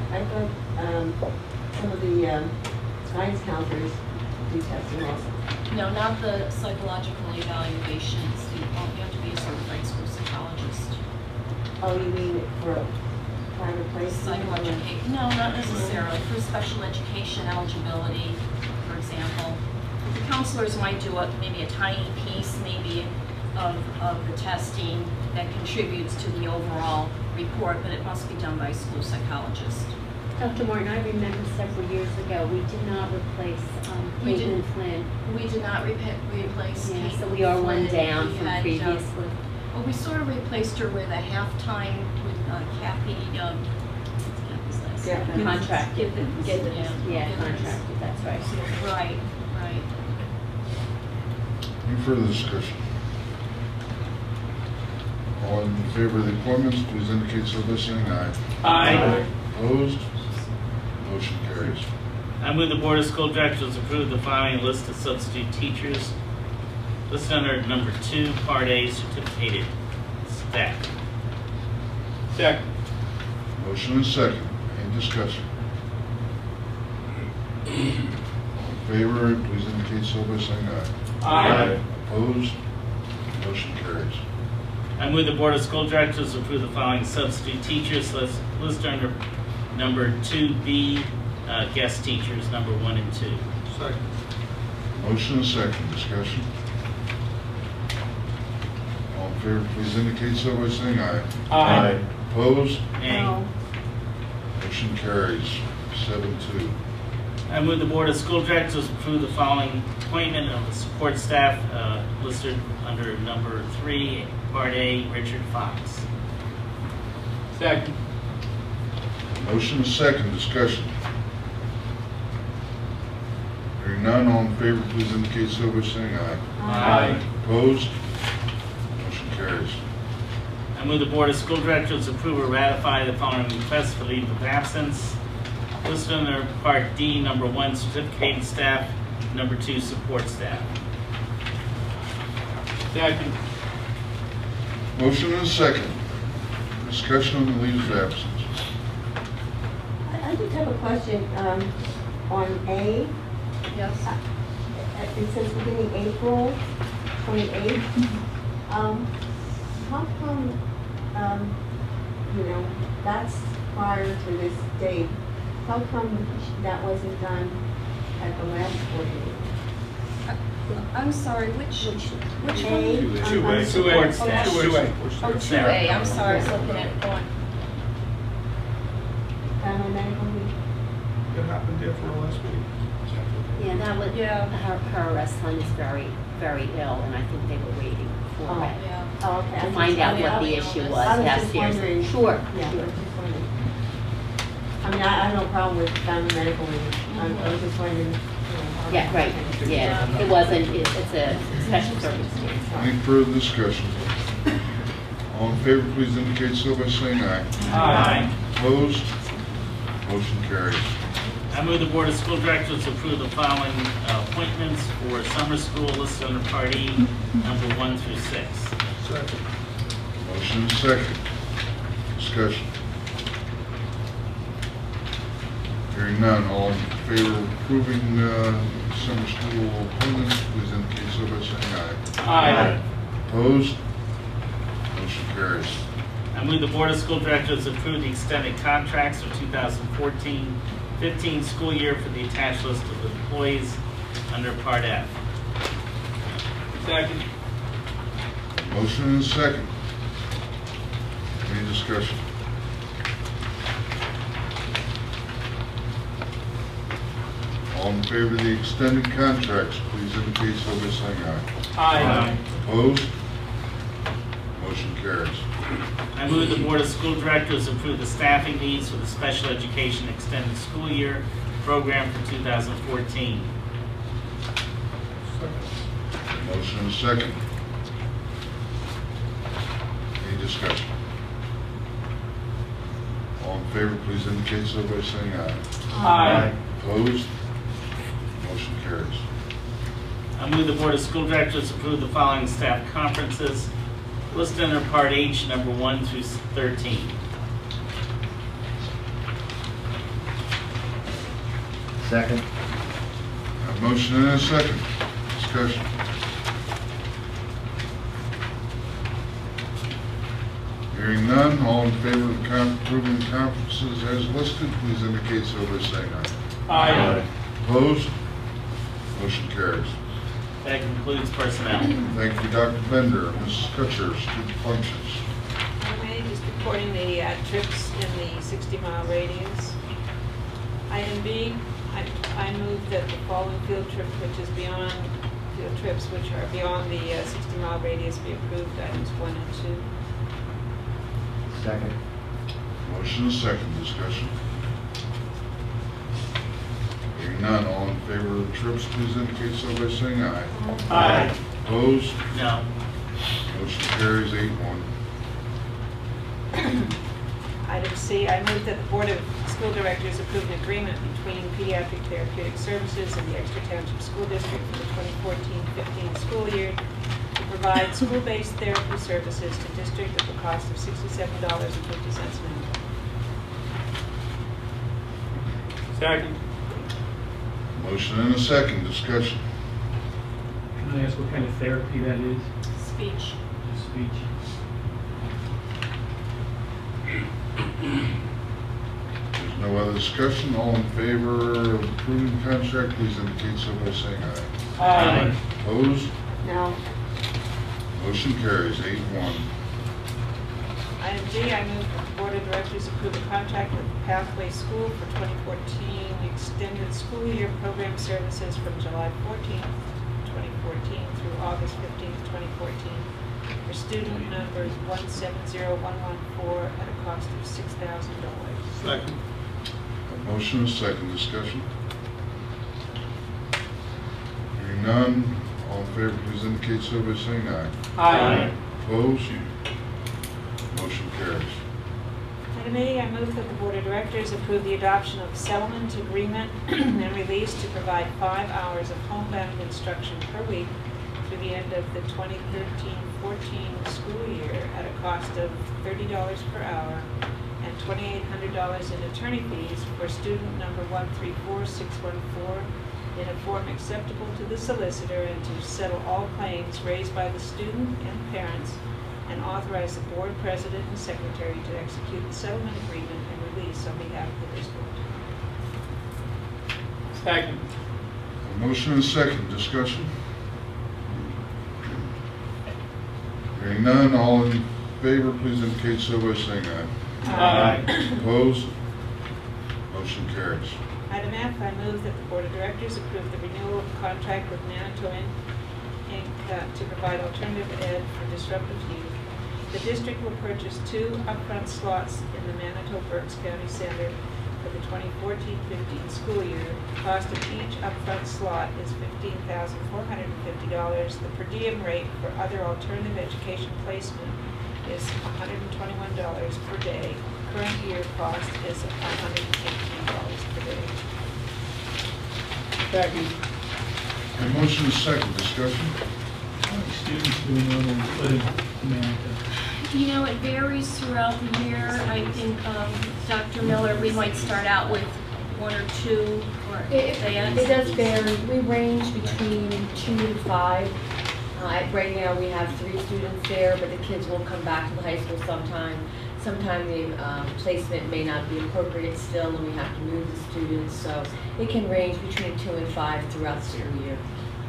some of the guidance counselors do testing also. No, not the psychological evaluations. You have to be a certified school psychologist. Oh, you mean for private placement? No, not necessarily. For special education eligibility, for example. The counselors might do maybe a tiny piece, maybe of the testing that contributes to the overall report, but it must be done by a school psychologist. Dr. Martin, I remember several years ago, we did not replace Caitlin Flynn. We did not replace Yeah, Caitlin so we are one Flynn. down We from had, previously. Well, we sort of replaced her with a half-time with Kathy, Contracted. Yeah, Contracted, that's right. Right, right. Any further discussion? All in favor of the appointments, please indicate so by saying aye. Aye. Opposed? Motion carries. I move the Board of School Directors approve the following list of substitute teachers listed under number 2, Part A, certificated staff. Second. Motion and second. Any discussion? All in favor, please indicate so by saying aye. Aye. Opposed? Motion carries. I move the Board of School Directors approve the following substitute teachers listed under number 2B, guest teachers, number 1 and 2. Second. Motion and second. Discussion? All in favor, please indicate so by saying aye. Aye. Opposed? Nay. Motion carries 7-2. I move the Board of School Directors approve the following appointment of the support staff listed under number 3, Part A, Richard Fox. Second. Motion and second. Discussion? Hearing none, all in favor, please indicate so by saying aye. Aye. Opposed? Motion carries. I move the Board of School Directors approve or ratify the following requests for leave of absence listed under Part D, number 1, certificated staff, number 2, support staff. Second. Motion and second. Discussion on the leaves of absence. I just have a question on A. Yes. It says beginning April 28th. How come, that's prior to this date? How come that wasn't done at the last board meeting? I'm sorry, which one? Support staff. Oh, 2A, I'm sorry, I was looking at one. Family medical leave. What happened there for last week? Yeah, that was, her son is very, very ill, and I think they were waiting for Oh, it. Yeah. Oh, okay. To find out what the issue was I was just downstairs. wondering. Sure, Yeah, I sure. was just wondering. I mean, I have no problem with family medical leave. I was just wondering, you know. how- Yeah, right, yeah, it wasn't, it's a special circumstance. Any further discussion? All in favor, please indicate so by saying aye. Aye. Opposed? Motion carries. I move the Board of School Directors approve the following appointments for summer school listed under Part E, number 1 through 6. Second. Motion is second. Discussion. Hearing none, all in favor of approving summer school appointments, please indicate so by saying aye. Aye. Opposed? Motion carries. I move the Board of School Directors approve the extended contracts for 2014-15 school year for the attached list of employees under Part F. Second. Motion is second. Any discussion? All in favor of the extended contracts, please indicate so by saying aye. Aye. Opposed? Motion carries. I move the Board of School Directors approve the staffing needs for the special education extended school year program for 2014. Motion is second. Any discussion? All in favor, please indicate so by saying aye. Aye. Opposed? Motion carries. I move the Board of School Directors approve the following staff conferences listed under Part H, number 1 through 13. Second. A motion and a second. Discussion. Hearing none, all in favor of approving the conferences as listed, please indicate so by saying aye. Aye. Opposed? Motion carries. That concludes personnel. Thank you, Dr. Bender. Mrs. Kutcher, student functions. Okay, just reporting the trips in the 60-mile radius. Item B, I move that the following field trip, which is beyond, field trips which are beyond the 60-mile radius be approved, items 1 and 2. Second. Motion is second. Discussion. Hearing none, all in favor of the trips, please indicate so by saying aye. Aye. Opposed? No. Motion carries 8-1. Item C, I move that the Board of School Directors approve an agreement between Pediatric Therapeutic Services and the Exeter Township School District for the 2014-15 school year to provide school-based therapy services to district at the cost of $67.50 an hour. Second. Motion and a second. Discussion. Can I ask what kind of therapy that is? Speech. Just speech. There's no other discussion. All in favor of approving the contract, please indicate so by saying aye. Aye. Opposed? No. Motion carries 8-1. Item D, I move that the Board of Directors approve a contract with Pathway School for 2014 extended school year program services from July 14th, 2014 through August 15th, 2014 for student numbers 170114 at a cost of $6,000. Second. A motion is second. Discussion. Hearing none, all in favor, please indicate so by saying aye. Aye. Opposed? Motion carries. Item E, I move that the Board of Directors approve the adoption of a settlement agreement and release to provide 5 hours of homebound instruction per week through the end of the 2013-14 school year at a cost of $30 per hour and $2,800 in attorney fees for student number 134614 in a form acceptable to the solicitor and to settle all claims raised by the student and parents and authorize the board president and secretary to execute the settlement agreement and release on behalf of the district. Second. Motion and second, discussion. Hearing none, all in favor, please indicate so by saying aye. Aye. Opposed? Motion carries. Item F, I move that the Board of Directors approve the renewal of contract with Manitou Inc. To provide alternative ed for disruptive youth. The district will purchase 2 upfront slots in the Manitou-Berks County Center for the 2014-15 school year. The cost of each upfront slot is $15,450. The per diem rate for other alternative education placement is $121 per day. Current year cost is $118 per day. Second. A motion and second, discussion. How many students do we normally put in America? You know, it varies throughout the year. I think, Dr. Miller, we might start out with 1 or 2, or It does vary. We range between 2 to 5. Right now, we have 3 students there, but the kids will come back to the high school sometime. Sometime the placement may not be appropriate still, and we have to move the students. So it can range between 2 and 5 throughout the school year.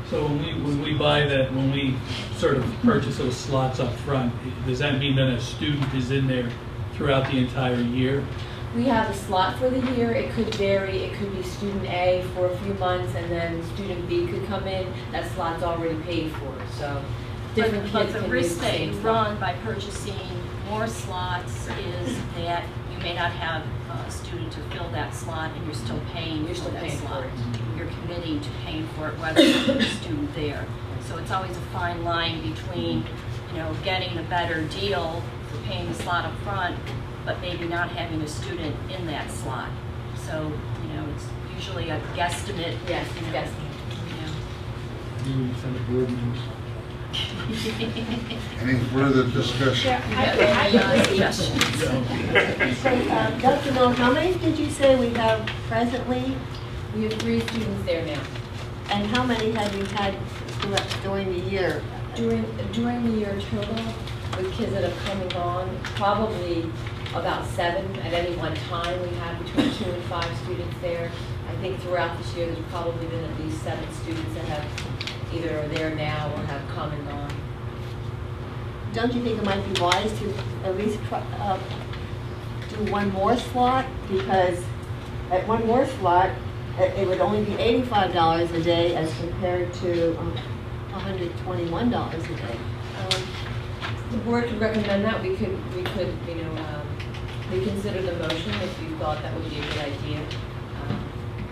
So when we buy that, when we sort of purchase those slots up front, does that mean that a student is in there throughout the entire year? We have a slot for the year. It could vary. It could be student A for a few months, and then student B could come in. That slot's already paid for. So different But kids the can risk use the that you same slot. run by purchasing more slots is that you may not have a student to fill that slot, and you're still paying for that slot. You're committing to paying for it whether there's a student there. So it's always a fine line between, you know, getting the better deal for paying the slot up front, but maybe not having a student in that slot. So, you know, it's usually a guesstimate. Yes, you know, guesstimate. You would send a board members. Any further discussion? So, Dr. Miller, how many did you say we have presently? We have 3 students there now. And how many have you had during the year? During the year total, with kids that have come and gone, probably about 7 at any one time. We have between 2 and 5 students there. I think throughout this year, there's probably been at least 7 students that have either are there now or have come and gone. Don't you think it might be wise to at least do 1 more slot? Because at 1 more slot, it would only be $85 a day as compared to $121 a day. The board could recommend that. We could, you know, reconsider the motion if you thought that would be a good idea.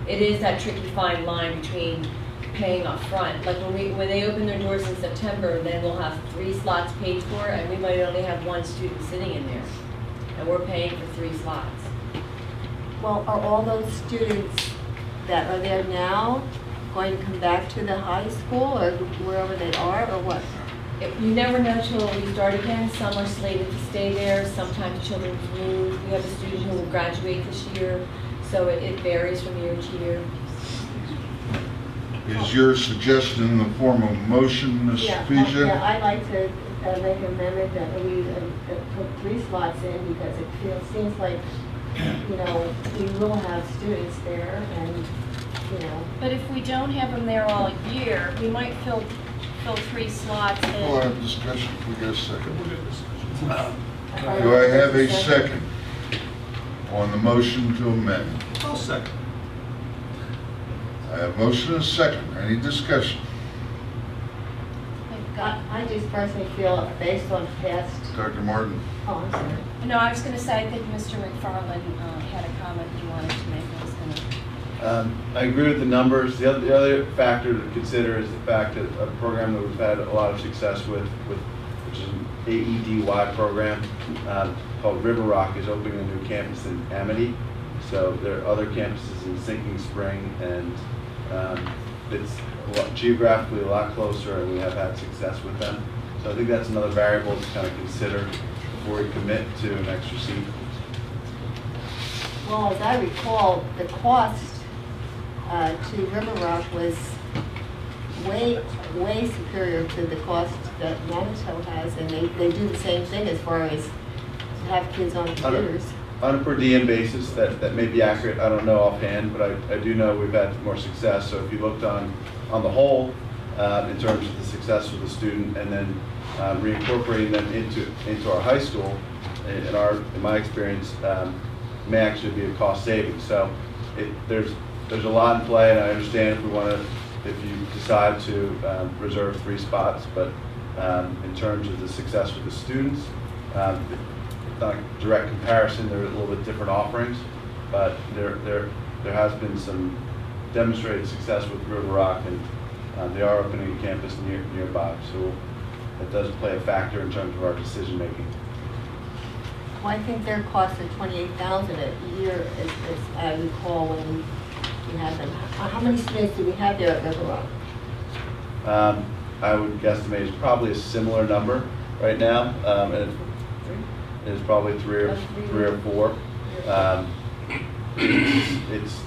It is that tricky fine line between paying up front. Like when they open their doors in September, then we'll have 3 slots paid for, and we might only have 1 student sitting in there, and we're paying for 3 slots. Well, are all those students that are there now going to come back to the high school or wherever they are, or what? You never know till we start again. Some are slated to stay there. Sometimes children move. We have a student who will graduate this year, so it varies from year to year. Is your suggestion in the form of motion, Ms. Pija? Yeah, I'd like to make an amendment that we put 3 slots in because it seems like, you know, we will have students there and, you know. But if we don't have them there all year, we might fill 3 slots in. We'll have discussion. We got a second. Do I have a second on the motion to amend? I'll second. I have motion and second. Any discussion? I just personally feel based on past. Dr. Martin? Oh, I'm sorry. No, I was going to say, I think Mr. McFarland had a comment he wanted to make. I was going to. I agree with the numbers. The other factor to consider is the fact that a program that we've had a lot of success with which is an AEDY program called River Rock, is opening a new campus in Amity. So there are other campuses in Sinking Spring, and it's geographically a lot closer, and we have had success with them. So I think that's another variable to kind of consider before we commit to an extra seat. Well, as I recall, the cost to River Rock was way superior to the cost that Manitou has, and they do the same thing as far as have kids on computers. on a per diem basis, that may be accurate, I don't know offhand, but I do know we've had more success. So if you looked on the whole, in terms of the success of the student, and then reincorporating them into our high school, in my experience, may actually be a cost savings. So there's a lot in play, and I understand if you decide to reserve 3 spots, but in terms of the success with the students, not a direct comparison, they're a little bit different offerings, but there has been some demonstrated success with River Rock, and they are opening a campus nearby, so it does play a factor in terms of our decision making. Well, I think their cost of $28,000 a year is I recall when we had them. How many students do we have there at River Rock? I would guesstimate it's probably a similar number right now, and it's probably three or four. It's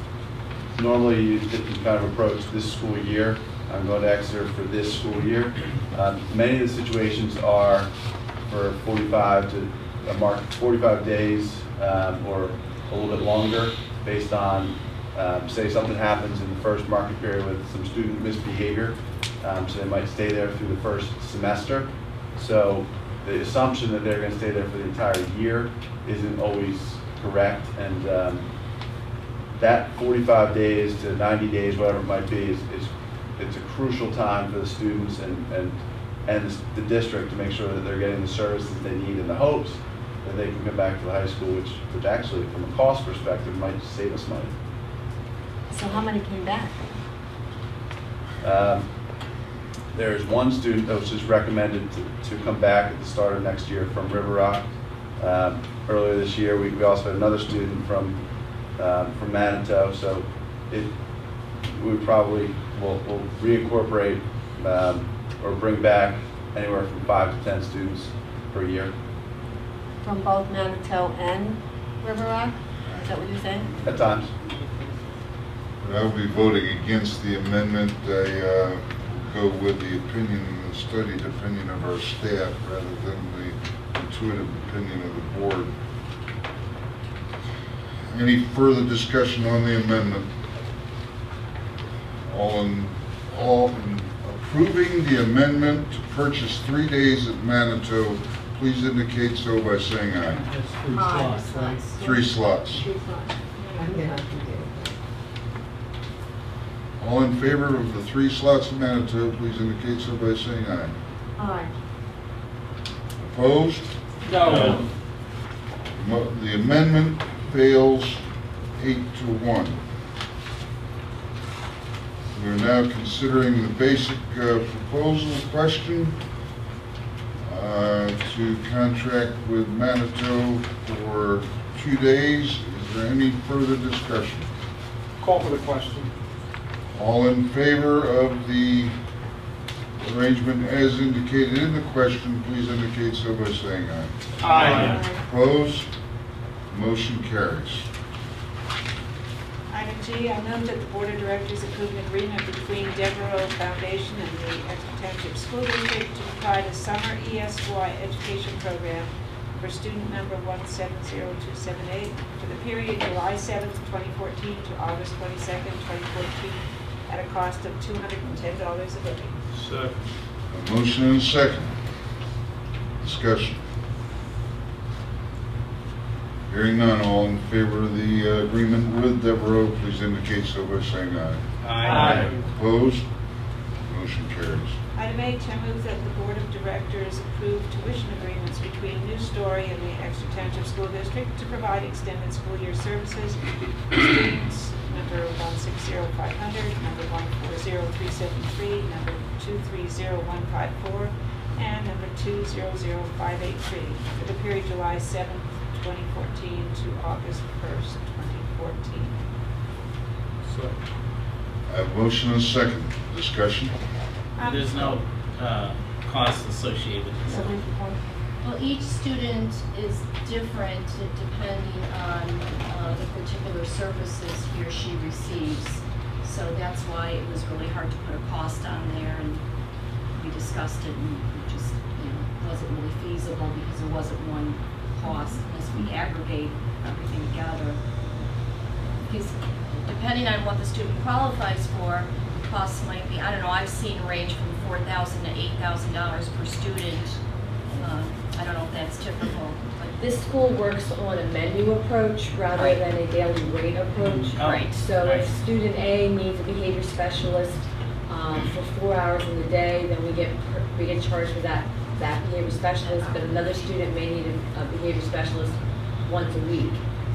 normally you kind of approach this school year. I'm going to Exeter for this school year. Many of the situations are for 45 days or a little bit longer, based on say something happens in the first market period with some student misbehavior. So they might stay there through the first semester. So the assumption that they're going to stay there for the entire year isn't always correct, and that 45 days to 90 days, whatever it might be, it's a crucial time for the students and the district to make sure that they're getting the services they need, in the hopes that they can come back to the high school, which actually, from a cost perspective, might save us money. So how many came back? There's one student that was just recommended to come back at the start of next year from River Rock. Earlier this year, we also had another student from Manitou, so we probably will reincorporate or bring back anywhere from 5 to 10 students per year. From both Manitou and River Rock? Is that what you're saying? At times. I will be voting against the amendment. I go with the opinion, the studied opinion of our staff rather than the intuitive opinion of the board. Any further discussion on the amendment? All in approving the amendment to purchase 3 days at Manitou, please indicate so by saying aye. That's 3 slots, right? 3 slots. 3 slots. I'm gonna have to do it. All in favor of the 3 slots at Manitou, please indicate so by saying aye. Aye. Opposed? No. The amendment fails 8-1. We're now considering the basic proposal question to contract with Manitou for 2 days. Is there any further discussion? Call for the question. All in favor of the arrangement as indicated in the question, please indicate so by saying aye. Aye. Opposed? Motion carries. Item G, I move that the Board of Directors approve an agreement between Devereaux Foundation and the Exeter Township School District to provide a summer ESY education program for student number 170278 for the period July 7th, 2014 to August 22nd, 2014, at a cost of $210 a day. Second. A motion and a second. Discussion. Hearing none, all in favor of the agreement with Devereaux, please indicate so by saying aye. Aye. Opposed? Motion carries. Item H, I move that the Board of Directors approve tuition agreements between New Story and the Exeter Township School District to provide extended school year services for students number 160500, number 140373, number 230154, and number 200583 for the period July 7th, 2014 to August 1st, 2014. I have a motion and a second. Discussion. There's no cost associated with this. Well, each student is different depending on the particular services he or she receives. So that's why it was really hard to put a cost on there, and we discussed it, and it just wasn't really feasible because there wasn't one cost unless we aggregate everything together. Because depending on what the student qualifies for, costs might be, I don't know, I've seen range from $4,000 to $8,000 per student. I don't know if that's typical. This school works on a menu approach rather Right. than a daily rate approach. Oh, right. So Right. if student A needs a behavior specialist for 4 hours in the day, then we get charged for that behavior specialist. But another student may need a behavior specialist once a week.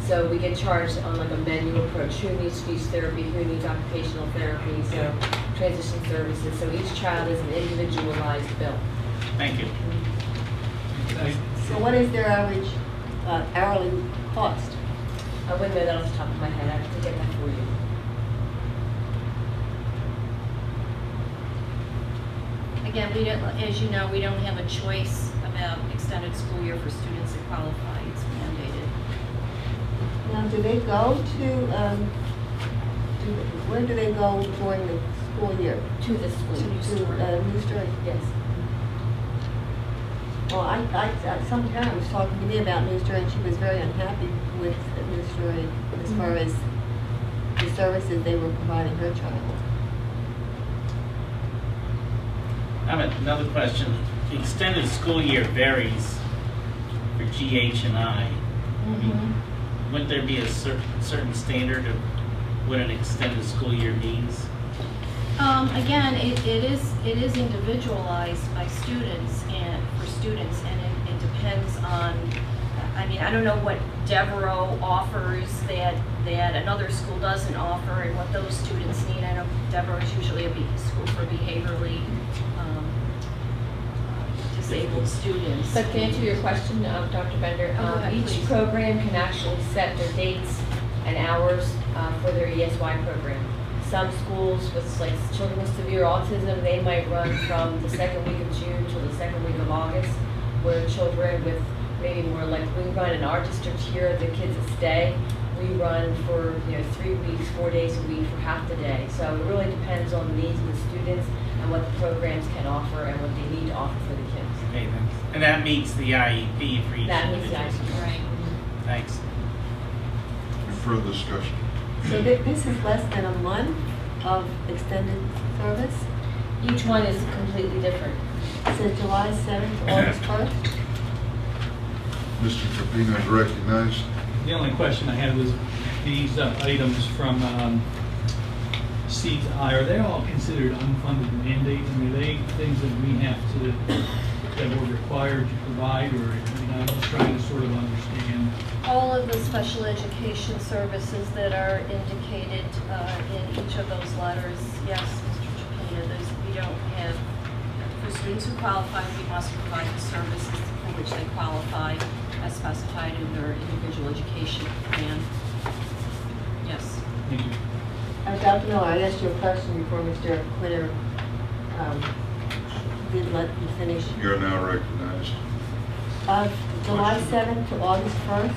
So we get charged on like a menu approach. Who needs speech therapy? Who needs occupational therapy? So transition services. So each child is an individualized bill. Thank you. So what is their average hourly cost? I wouldn't know that off the top of my head. I have to get that for you. Again, we don't, as you know, we don't have a choice about extended school year for students that qualify. It's mandated. Now, do they go to, where do they go during the school year? To the school. To New Story? Yes. Well, some parent was talking to me about New Story, and she was very unhappy with New Story as far as the services they were providing her child. I have another question. The extended school year varies for GH and I. Wouldn't there be a certain standard of what an extended school year means? Again, it is individualized by students and it depends on. I mean, I don't know what Devereaux offers that another school doesn't offer, and what those students need. I know Devereaux is usually a school for behaviorally disabled students. But to answer your question, Dr. Bender, Oh, go ahead, each please. program can actually set their dates and hours for their ESY program. Some schools with like children with severe autism, they might run from the second week of June till the second week of August, where children with maybe more like, we run in our district here, the kids that stay, we run for 3 weeks, 4 days a week for half the day. So it really depends on the needs of the students and what the programs can offer and what they need to offer for the kids. Okay, thanks. And that meets the IEP for each That meets the individual. IEP. Right. Thanks. Any further discussion? So this is less than a month of extended service? Each one is completely different. So July 7th to August 1st? Mr. Trevino is recognized. The only question I had was these items from C to I, are they all considered unfunded mandates? I mean, are they things that we have to, that we're required to provide, or I'm just trying to sort of understand? All of the special education services that are indicated in each of those letters, yes, Mr. Chapina, we don't have, for students who qualify, we must provide the services for which they qualify as specified in their individual education plan. Yes. Thank you. Dr. Miller, I asked you a question before Mr. Quinter did let you finish. You're now recognized. July 7th to August 1st?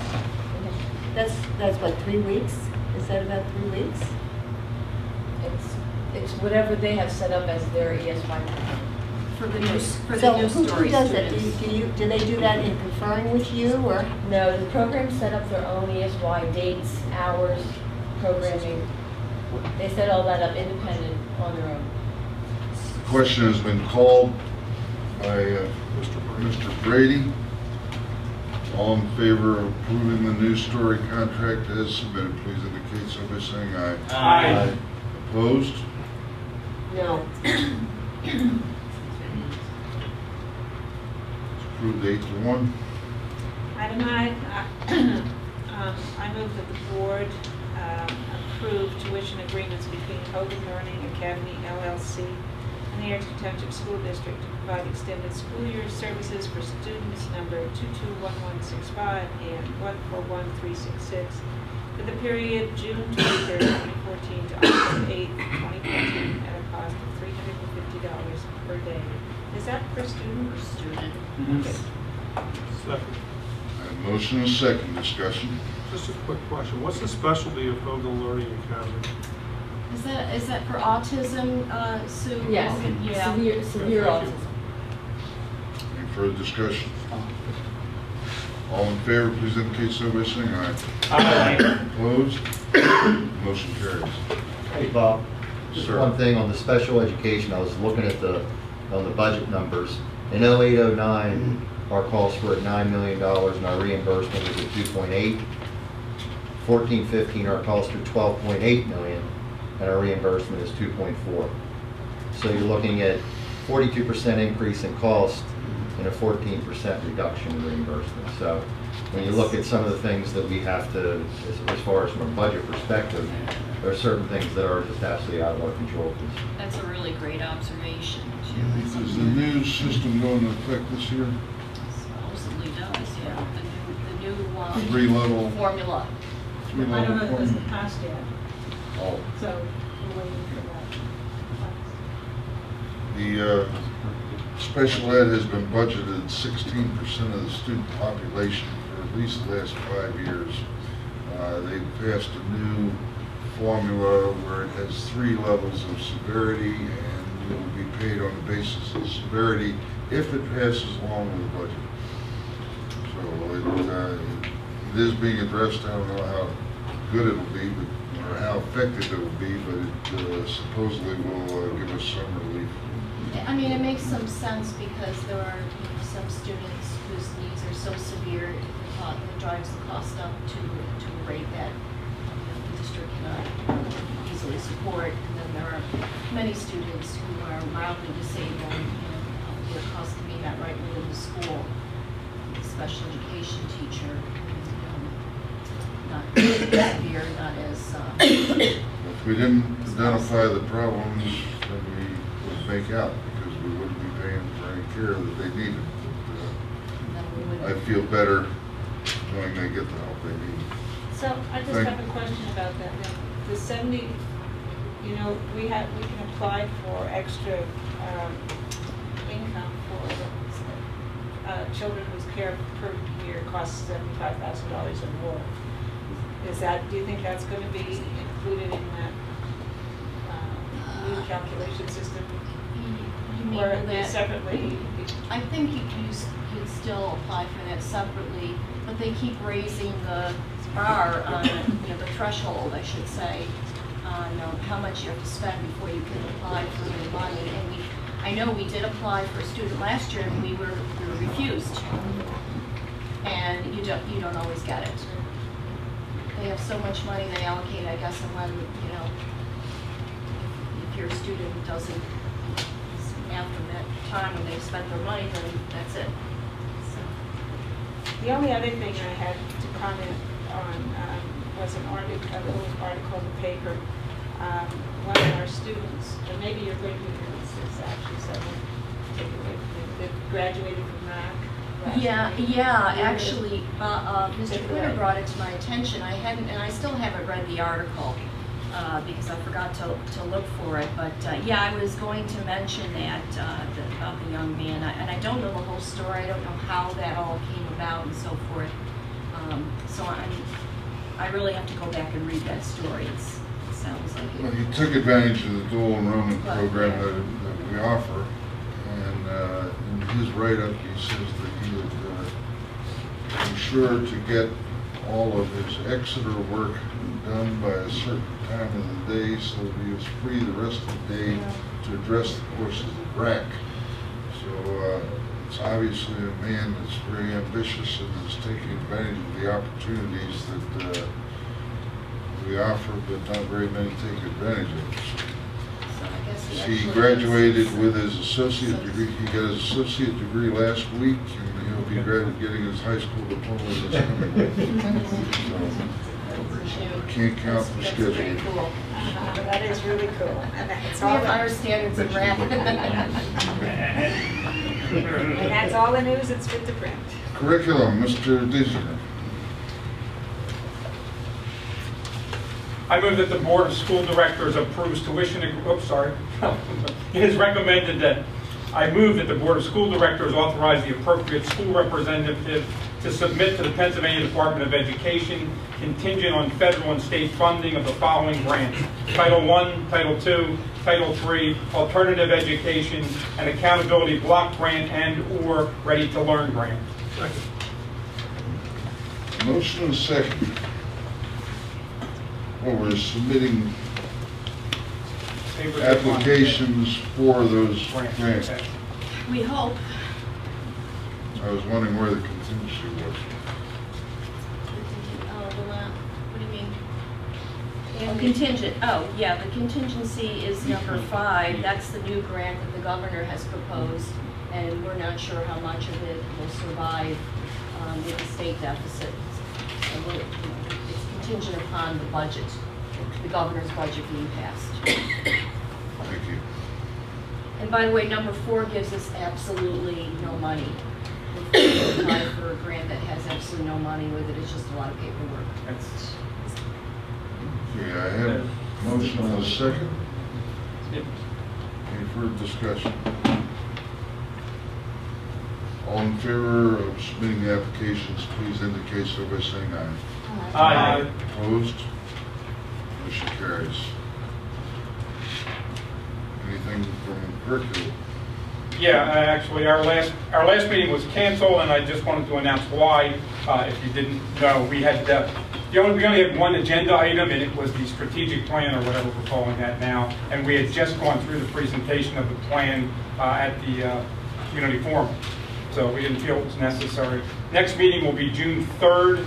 That's what, 3 weeks? Is that about 3 weeks? It's whatever they have set up as their ESY program. For the new So story who does that? students. Do they do that in conferring with you, or? No, the program set up their own ESY dates, hours, programming. They set all that up independent on their own. The question has been called by Mr. Brady. All in favor of approving the news story contract as submitted, please indicate so by saying aye. Aye. Opposed? No. Approved 8-1. Item I, I move that the board approve tuition agreements between Hogan Learning Academy LLC and the Exeter Township School District to provide extended school year services for students number 221165 and 141366 for the period June 23rd, 2014 to August 8th, 2014 at a cost of $350 per day. Is that per student? Per student. Okay. Second. Motion and second discussion. Just a quick question. What's the specialty of Hogan Learning Academy? Is that for autism, Sue? Yes, Yeah. severe autism. Any further discussion? All in favor, please indicate so by saying aye. Aye. Opposed? Motion carries. Hey, Bob, just Sir. one thing on the special education, I was looking at on the budget numbers. In 0809, our costs were at $9 million and our reimbursement was at 2.8. 14-15, our costs are 12.8 million and our reimbursement is 2.4. So you're looking at 42% increase in cost and a 14% reduction in reimbursement. So when you look at some of the things that we have to, as far as from a budget perspective, there are certain things that are just absolutely out of our control. That's a really great observation, too. That's Is the new system going to affect this year? supposedly does, yeah. The new The three-level? formula. I don't know if it hasn't passed yet, Oh. so we're waiting for that. The special ed has been budgeted 16% of the student population for at least the last 5 years. They passed a new formula where it has 3 levels of severity and it will be paid on the basis of severity if it passes along with the budget. So it is being addressed. I don't know how good it will be, or how effective it will be, but it supposedly will give us some relief. I mean, it makes some sense because there are some students whose needs are so severe, it drives the cost up to a rate that the district cannot easily support. And then there are many students who are mildly disabled, and their costs can be met right within the school. The special education teacher, not as severe, not as... If we didn't identify the problems, then we would make out because we wouldn't be paying for any care that they needed. But, I feel better knowing they get the help they need. So I just have a question about that. Now, the 70, we can apply for extra income for children whose care per year costs $75,000 or more. Do you think that's going to be included in that new calculation system? You mean or that separately? I think you'd still apply for that separately, but they keep raising the bar on, the threshold, I should say, on how much you have to spend before you can apply for the money. And I know we did apply for a student last year and we were refused. And you don't always get it. They have so much money they allocate, I guess, and when, if your student doesn't, after that time when they've spent their money, then that's it. So. The only other thing I had to comment on was a little article in the paper. One of our students, and maybe you're going to do this actually, so take it away from me, that graduated from MAC. Yeah, actually, Mr. Quitter brought it to my attention. I hadn't, and I still haven't read the article because I forgot to look for it. But yeah, I was going to mention that about the young man, and I don't know the whole story. I don't know how that all came about and so forth. So I really have to go back and read that story. It sounds like it. Well, he took advantage of the dual enrollment program that we offer. And in his write-up, he says that he would ensure to get all of his Exeter work done by a certain time of the day so that he was free the rest of the day to address the courses at RAC. So it's obviously a man that's very ambitious and is taking advantage of the opportunities that we offer, but not very many take advantage of. He graduated with his associate degree. He got his associate degree last week, and he'll be getting his high school diploma this coming week. So, can't count the schedule. Very cool. That is really cool. And that's we have higher standards in rap. And that's all the news that's fit to print. Curriculum, Mr. Disinger. I move that the Board of School Directors approves tuition, It is recommended that, I move that the Board of School Directors authorize the appropriate school representative to submit to the Pennsylvania Department of Education contingent on federal and state funding of the following grants: Title I, Title II, Title III, Alternative Education, and Accountability Block Grant and/or Ready to Learn Grant. Motion and a second. Well, we're submitting applications for those grants. We hope. I was wondering where the contingency was. What do you mean? Oh, contingent, oh, yeah, the contingency is number 5. That's the new grant that the governor has proposed, and we're not sure how much of it will survive with the state deficit. So it's contingent upon the budget, the governor's budget being passed. Thank you. And by the way, number 4 gives us absolutely no money. We're applying for a grant that has absolutely no money with it. It's just a lot of paperwork. Okay, I have a motion and a second. Any further discussion? All in favor of submitting the applications, please indicate so by saying aye. Aye. Opposed? Motion carries. Anything from curriculum? Yeah, actually, our last meeting was canceled, and I just wanted to announce why. If you didn't know, we only had one agenda item, and it was the strategic plan, or whatever we're calling that now. And we had just gone through the presentation of the plan at the community forum, so we didn't feel it was necessary. Next meeting will be June 3rd.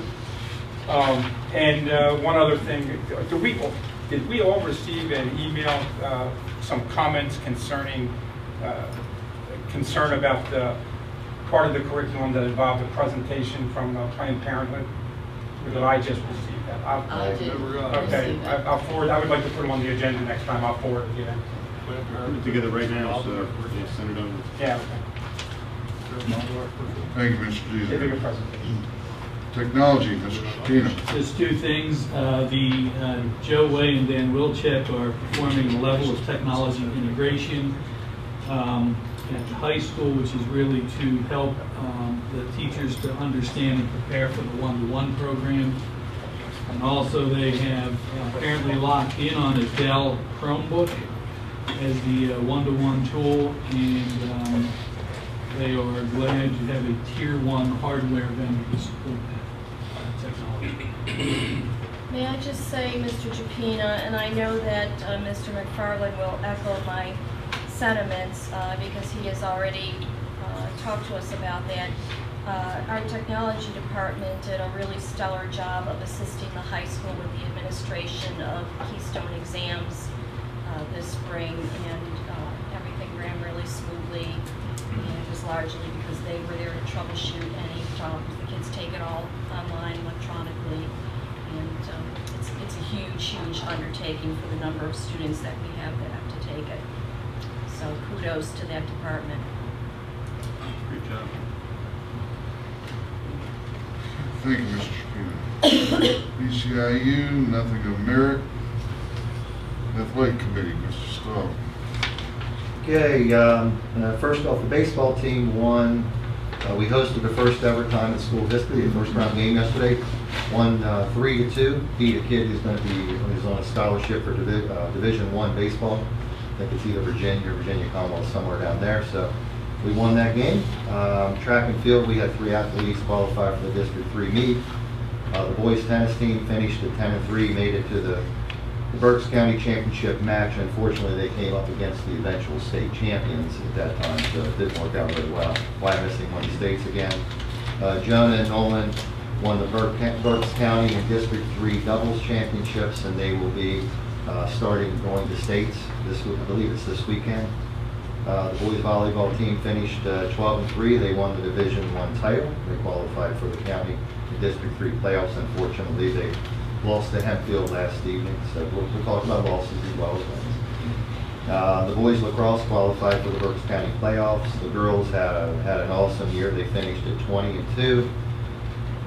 And one other thing, did we all receive an email, some comments concerning concern about the part of the curriculum that involved a presentation from Planned Parenthood? Or did I just receive that? I did. Okay, I'll forward. I would like to put them on the agenda next time. I'll forward it again. Put it together right now, so we'll send it over. Yeah. Thank you, Mr. They Deason. did a presentation. Technology, Mr. Shapiro. Just 2 things. Joe Way and Dan Wilczek are performing a level of technology integration at the high school, which is really to help the teachers to understand and prepare for the one-to-one program. And also they have apparently locked in on a Dell Chromebook as the one-to-one tool, and they are glad to have a tier 1 hardware vendor to support that technology. May I just say, Mr. Japina, and I know that Mr. McFarland will echo my sentiments because he has already talked to us about that. Our technology department did a really stellar job of assisting the high school with the administration of Keystone exams this spring, and everything ran really smoothly. And it was largely because they were there to troubleshoot any problems. The kids take it all online electronically, and it's a huge undertaking for the number of students that we have that have to take it. So kudos to that department. Great job. Thank you, Mr. Shapiro. BCIU, nothing of merit. Athletic Committee, Mr. Staub. Okay, first off, the baseball team won. We hosted the first ever time in school history, the first round game yesterday. Won 3-2, beat a kid who's on a scholarship for Division I baseball. I think it's either Virginia or Virginia Commonwealth, somewhere down there. So we won that game. Track and field, we had 3 athletes qualify for the District 3 meet. The boys tennis team finished at 10-3, made it to the Berks County Championship match. Unfortunately, they came up against the eventual state champions at that time, so it didn't work out very well. Wyomissing won the states again. Jonah and Nolan won the Berks County and District 3 doubles championships, and they will be starting going to states this week. I believe it's this weekend. The boys volleyball team finished 12-3. They won the Division I title. They qualified for the county and District 3 playoffs. Unfortunately, they lost to Hempfield last evening, so we'll talk about losses as well as wins. The boys lacrosse qualified for the Berks County playoffs. The girls had an awesome year. They finished at 20-2.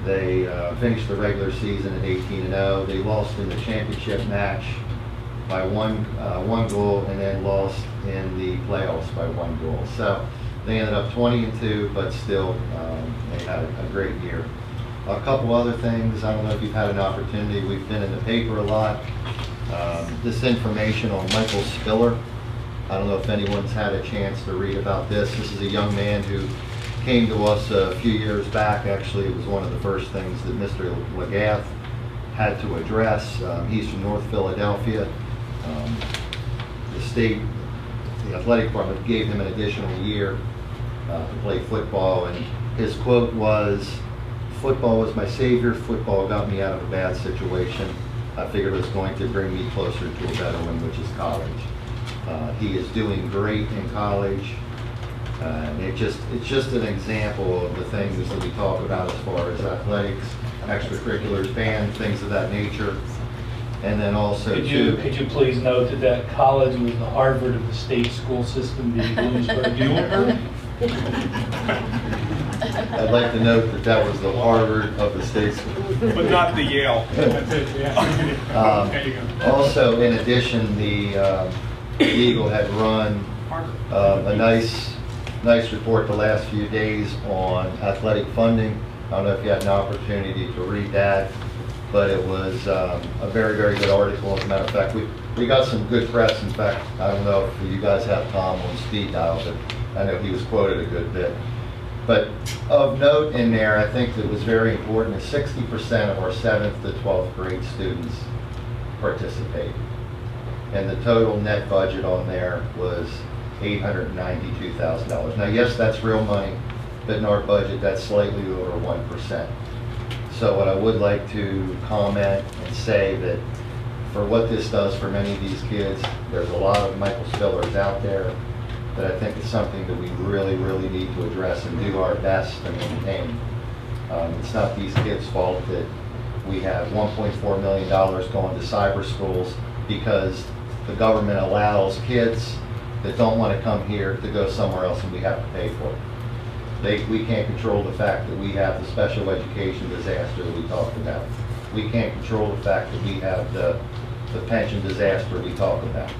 They finished the regular season at 18-0. They lost in the championship match by one goal, and then lost in the playoffs by 1 goal. So they ended up 20-2, but still they had a great year. A couple other things. I don't know if you've had an opportunity. We've been in the paper a lot. This information on Michael Spiller. I don't know if anyone's had a chance to read about this. This is a young man who came to us a few years back. Actually, it was one of the first things that Mr. Lagath had to address. He's from North Philadelphia. The state, the athletic department gave him an additional year to play football, and his quote was, "Football was my savior. Football got me out of a bad situation. I figured it was going to bring me closer to a better one, which is college." He is doing great in college. And it's just an example of the things that we talk about as far as athletics, extracurriculars, band, things of that nature. And then also Could you please note that that college was the Harvard of the state school system, the Bloomsburg Muhlenberg? I'd like to note that that was the Harvard of the state school. But not the Yale. That's it, yeah. There you go. Also, in addition, the Eagle had run a nice report the last few days on athletic funding. I don't know if you had an opportunity to read that, but it was a very, very good article. As a matter of fact, we got some good press. In fact, I don't know if you guys have Tom on speed dial, but I know he was quoted a good bit. But of note in there, I think that was very important, is 60% of our 7th to 12th grade students participate. And the total net budget on there was $892,000. Now, yes, that's real money, but in our budget, that's slightly over 1%. So what I would like to comment and say that for what this does for many of these kids, there's a lot of Michael Spillers out there that I think is something that we really, really need to address and do our best to maintain. It's not these kids' fault that we have $1.4 million going to cyber schools because the government allows kids that don't want to come here to go somewhere else and we have to pay for it. We can't control the fact that we have the special education disaster that we talked about. We can't control the fact that we have the pension disaster we talk about.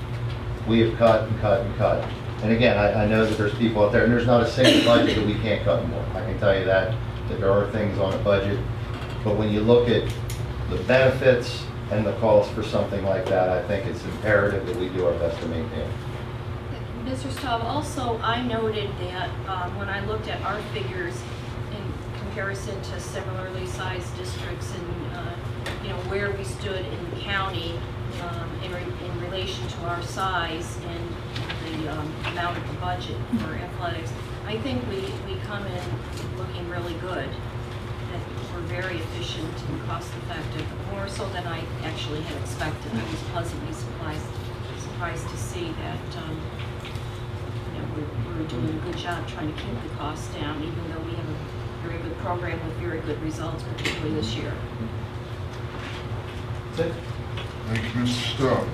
We have cut and cut and cut. And again, I know that there's people out there, and there's not a single budget that we can't cut more. I can tell you that there are things on a budget. But when you look at the benefits and the cost for something like that, I think it's imperative that we do our best to maintain. Mr. Staub, also I noted that when I looked at our figures in comparison to similarly sized districts and where we stood in the county in relation to our size and the amount of the budget for athletics, I think we come in looking really good. That we're very efficient and cost effective, more so than I actually had expected. I was pleasantly surprised to see that we're doing a good job trying to keep the costs down, even though we have a very good program with very good results, particularly this year. Thank you, Mr. Stowe.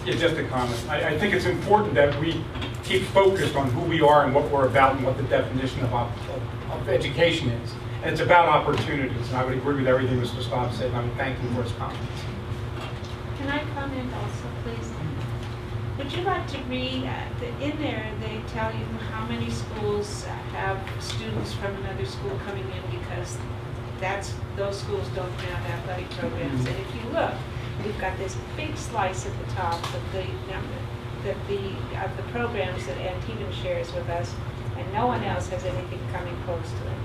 Yeah, just a comment. I think it's important that we keep focused on who we are and what we're about and what the definition of education is. And it's about opportunities, and I would agree with everything Mr. Staub said, and I would thank him for his comments. Can I comment also, please? Would you like to read, in there they tell you how many schools have students from another school coming in because those schools don't have athletic programs. And if you look, we've got this big slice at the top of the programs that Antietam shares with us, and no one else has anything coming close to it.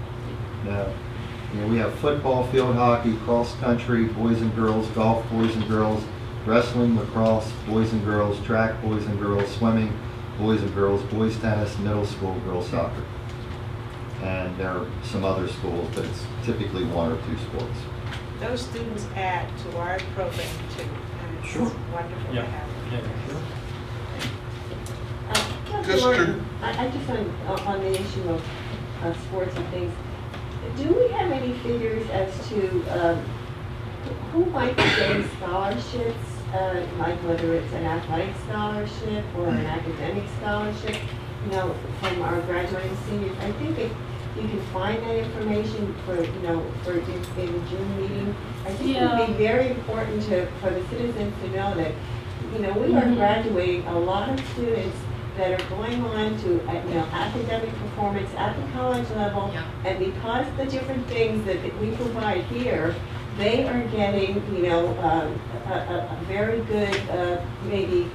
No. We have football, field hockey, cross country, boys and girls, golf, boys and girls, wrestling, lacrosse, boys and girls, track, boys and girls, swimming, boys and girls, boys tennis, middle school, girls soccer. And there are some other schools, but it's typically one or two sports. Those students add to our program too, and it's wonderful to have them. I just on the issue of sports and things, do we have any figures as to who might be getting scholarships, like whether it's an athletic scholarship or an academic scholarship, from our graduating seniors? I think if you can find that information for the June meeting, I think it would be very important for the citizens to know that, we are graduating a lot of students that are going on to academic performance at the college level, and because the different things that we provide here, they are getting, you know, a very good, maybe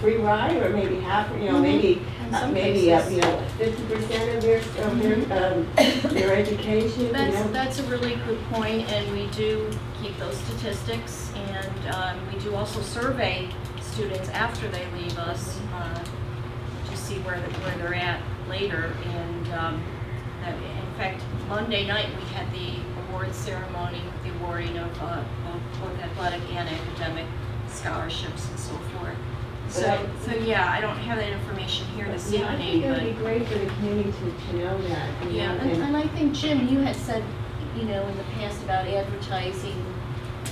free ride, or maybe half, you know, maybe, In some maybe, cases. you know, 50% of their education, you know. That's a really good point, and we do keep those statistics, and we do also survey students after they leave us to see where they're at later. And in fact, Monday night we had the award ceremony, the awarding of both athletic and academic scholarships and so forth. So yeah, I don't have that information here this Yeah, I think evening, it would be great for the community to know that. You yeah, know, And I think, Jim, you had said, you know, in the past about advertising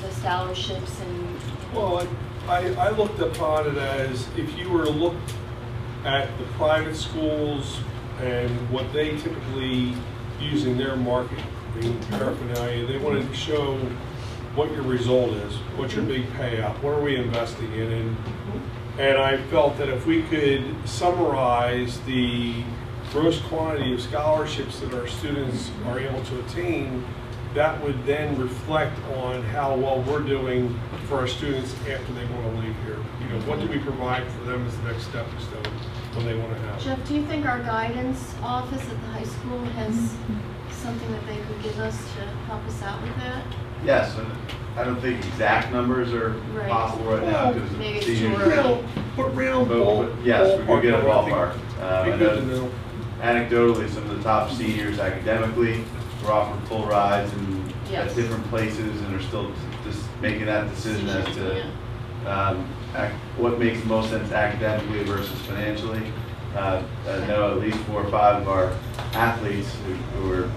the scholarships and. Well, I looked upon it as, if you were to look at the private schools and what they typically use in their marketing paraphernalia, they wanted to show what your result is, what's your big payout, what are we investing in, and I felt that if we could summarize the gross quantity of scholarships that our students are able to attain, that would then reflect on how well we're doing for our students after they want to leave here. You know, what do we provide for them as the next stepping stone when they want to have? Jeff, do you think our guidance office at the high school has something that they could give us to help us out with that? Yes, and I don't think exact numbers are Right. possible right now because Maybe it's seniors. too early. Put round But yes, we could get a ballpark. Be I good to know know. anecdotally, some of the top seniors academically were offered full rides and Yes. at different places and are still just making that decision as to what makes the most sense academically versus financially. I know at least 4 or 5 of our athletes who were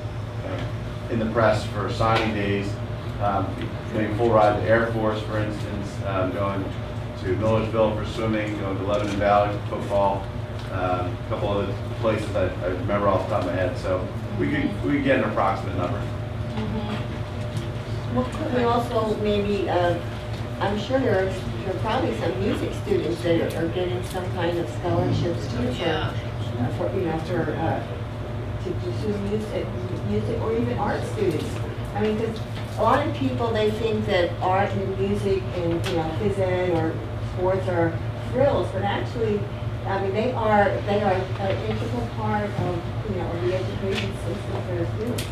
in the press for signing days, getting full ride to Air Force, for instance, going to Millersville for swimming, going to Lebanon Valley for football, a couple other places I remember off the top of my head. So we could get an approximate number. Well, could we also maybe, I'm sure there are probably some music students that are getting some kind of scholarships too for you know, to pursue music or even art students. I mean, because a lot of people, they think that art and music and, you know, phys ed or sports are frills, but actually, I mean, they are an integral part of, you know, the education system for the students.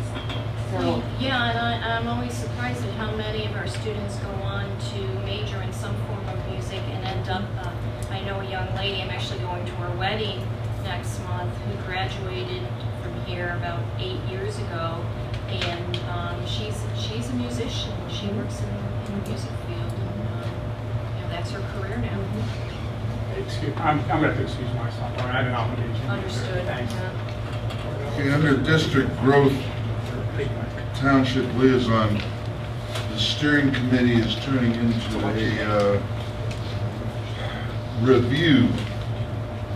So, Yeah, and I'm always surprised at how many of our students go on to major in some form of music and end up, I know a young lady, I'm actually going to her wedding next month, who graduated from here about 8 years ago, and she's a musician. She works in the music field, and you know, that's her career now. I'm going to have to excuse myself, I have an obligation. Understood. Thanks. Okay, under district growth, township liaison, the steering committee is turning into a review,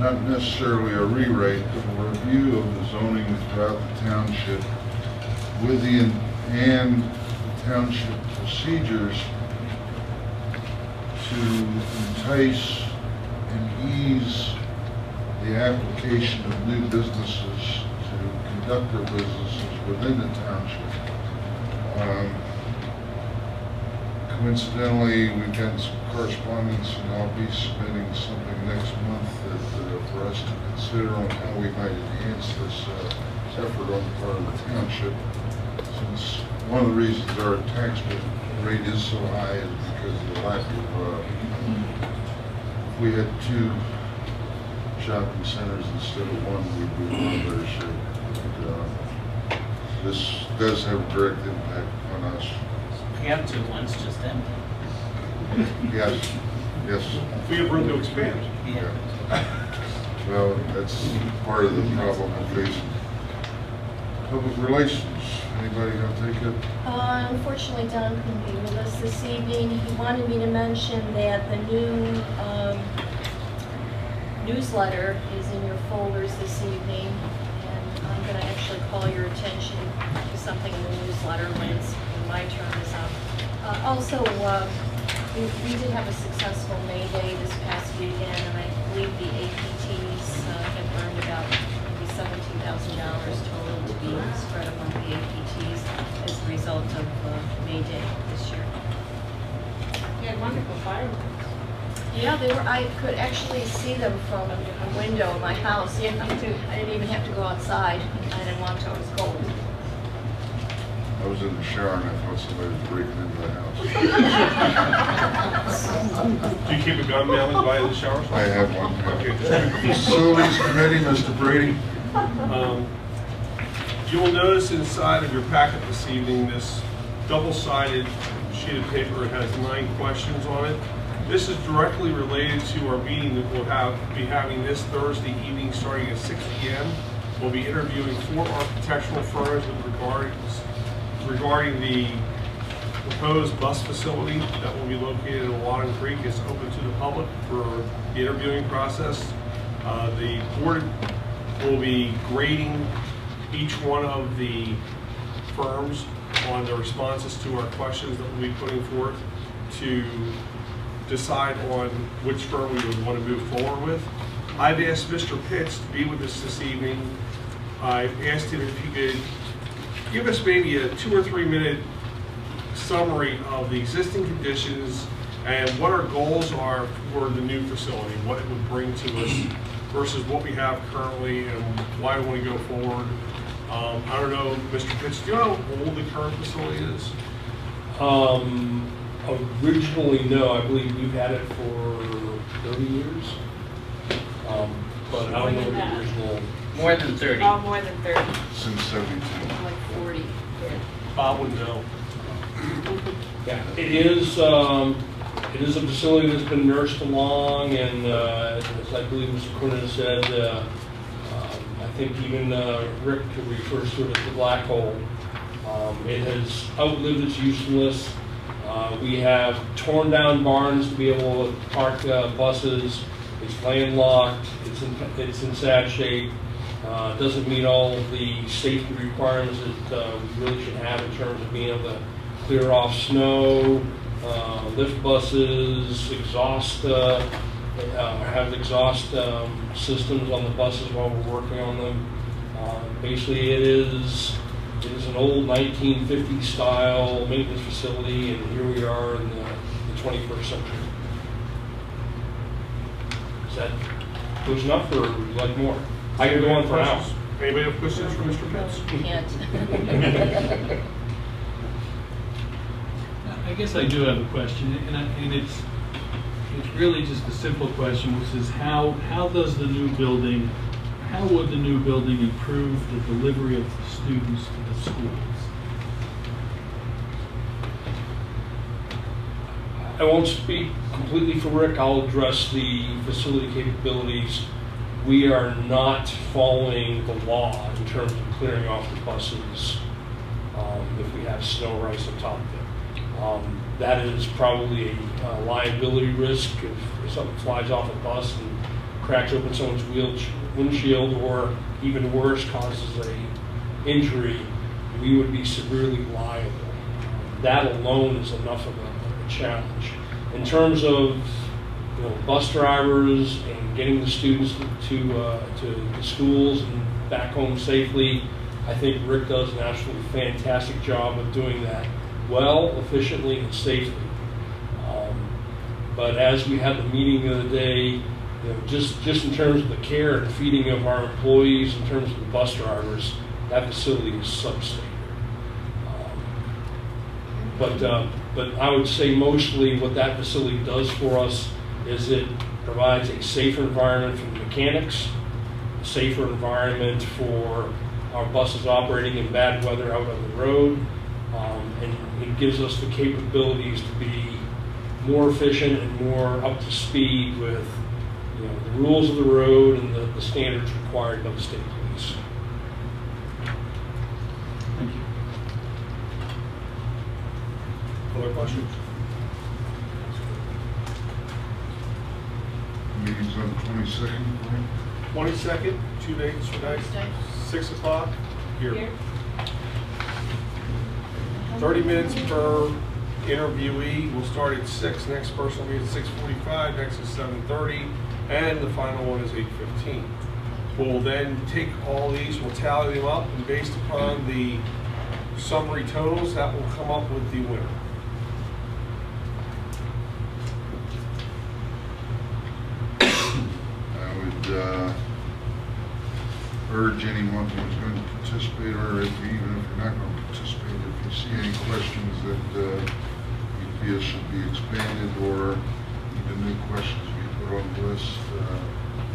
not necessarily a rewrite, but a review of the zoning throughout the township with and the township procedures to entice and ease the application of new businesses to conduct their businesses within the township. Coincidentally, we've got some correspondence, and I'll be submitting something next month that, for us to consider on how we might enhance this effort on the part of the township. Since one of the reasons our tax rate is so high is because of the lack of, if we had 2 shopping centers instead of 1, we'd be in a better shape. This does have a direct impact on us. We have 2, one's just empty. Yes, yes. We have room to expand. Yeah. Well, that's part of the problem we're facing. Public relations, anybody gonna take it? Unfortunately, Don couldn't be with us this evening. He wanted me to mention that the new newsletter is in your folders this evening, and I'm going to actually call your attention to something in the newsletter when my term is up. Also, we did have a successful May Day this past weekend, and I believe the APTs have earned about maybe $17,000 total to be spread among the APTs as a result of May Day. they were, I could actually see them from a window in my house. Yeah, I didn't even have to go outside. I didn't want to, it was cold. I was in the shower and I thought somebody was breaking into the house. Do you keep a gun mounted by the shower? I have one. Okay. Facilities Committee, Mr. Brady. You will notice inside of your packet this evening, this double-sided sheet of paper has 9 questions on it. This is directly related to our meeting that we'll be having this Thursday evening starting at 6 p.m. We'll be interviewing 4 architectural firms with regarding the proposed bus facility that will be located in Wadden Creek. It's open to the public for the interviewing process. The board will be grading each one of the firms on the responses to our questions that we'll be putting forth to decide on which firm we would want to move forward with. I've asked Mr. Pitts to be with us this evening. I've asked him if he could give us maybe a 2 or 3 minute summary of the existing conditions and what our goals are for the new facility, what it would bring to us versus what we have currently and why we want to go forward. I don't know, Mr. Pitts, do you know how old the current facility is? Originally, no. I believe we've had it for 30 years. But I don't know the original. More than 30. Oh, more than 30. Since 72. Like 40. Bob would know. Yeah, it is a facility that's been nursed along, and as I believe Mr. Cornett said, I think even Rick refers to it as the black hole. It has outlived its usefulness. We have torn down barns to be able to park buses. It's landlocked. It's in sad shape. Doesn't meet all of the safety requirements that we really should have in terms of being able to clear off snow, lift buses, have exhaust systems on the buses while we're working on them. Basically, it is an old 1950s style maintenance facility, and here we are in the 21st century. Is that close enough, or would you like more? I can go on for now. Anybody have questions for Mr. Pitts? Can't. I guess I do have a question, and it's really just a simple question, which is how would the new building improve the delivery of the students to the schools? I won't speak completely for Rick. I'll address the facility capabilities. We are not following the law in terms of clearing off the buses if we have snow or ice on top of it. That is probably a liability risk if something flies off a bus and cracks open someone's windshield, or even worse, causes a injury. We would be severely liable. That alone is enough of a challenge. In terms of bus drivers and getting the students to the schools and back home safely, I think Rick does an absolutely fantastic job of doing that well, efficiently, and safely. But as we had the meeting the other day, just in terms of the care and feeding of our employees, in terms of the bus drivers, that facility is substandard. But I would say mostly what that facility does for us is it provides a safer environment for the mechanics, a safer environment for our buses operating in bad weather out on the road, and it gives us the capabilities to be more efficient and more up to speed with the rules of the road and the standards required by the state police. Thank you. Other questions? Meeting's on 22nd. 22nd, 2 days from tonight, 6 o'clock, here. 30 minutes per interviewee. We'll start at 6. Next person will be at 6:45. Next is 7:30. And the final one is 8:15. We'll then take all these, we'll tally them up, and based upon the summary totals, that will come up with the winner. urge anyone who's going to participate, or if, even if you're not going to participate, if you see any questions that you feel should be expanded, or the new questions we put on the list,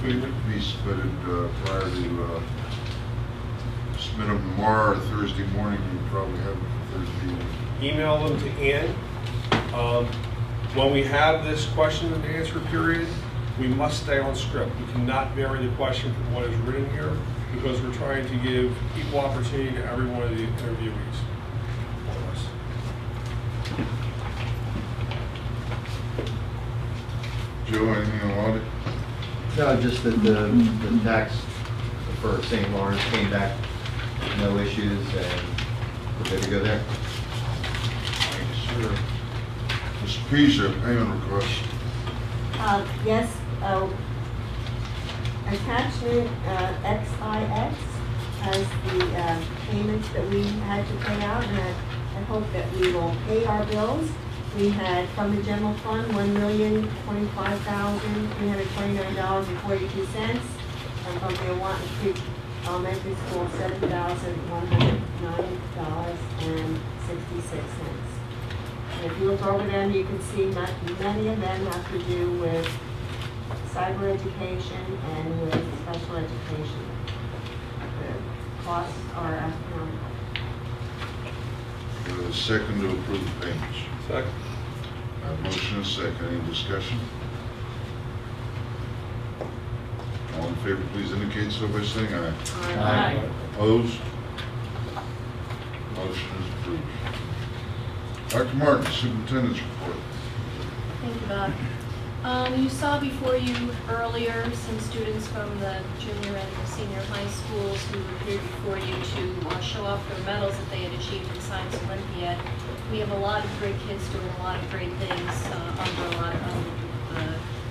be submitted prior to submit them tomorrow or Thursday morning. We'll probably have them for Thursday evening. Email them to Ann. When we have this question and answer period, we must stay on script. We cannot vary the question from what is written here, because we're trying to give equal opportunity to every one of the interviewees. More or less. Joe, anything on audit? No, just that the tax for St. Lawrence came back, no issues, and we're good to go there. Thank you, sir. Ms. Pisa, payment request. Yes, attachment XIX has the payments that we had to pay out, and I hope that we will pay our bills. We had from the general fund $1,025,329.42, and from the Wanton Creek Elementary School $7,109.66. And if you look over them, you can see many of them have to do with cyber education and with special education. The costs are astronomical. Second to approve the payments. Second. Motion is second. Any discussion? All in favor, please indicate so by saying aye. Aye. Opposed? Motion is approved. Dr. Martin, Superintendent's report. Thank you, Bob. You saw before you earlier some students from the junior and the senior high schools who appeared before you to show off their medals that they had achieved in Science Olympiad. We have a lot of great kids doing a lot of great things under a lot of the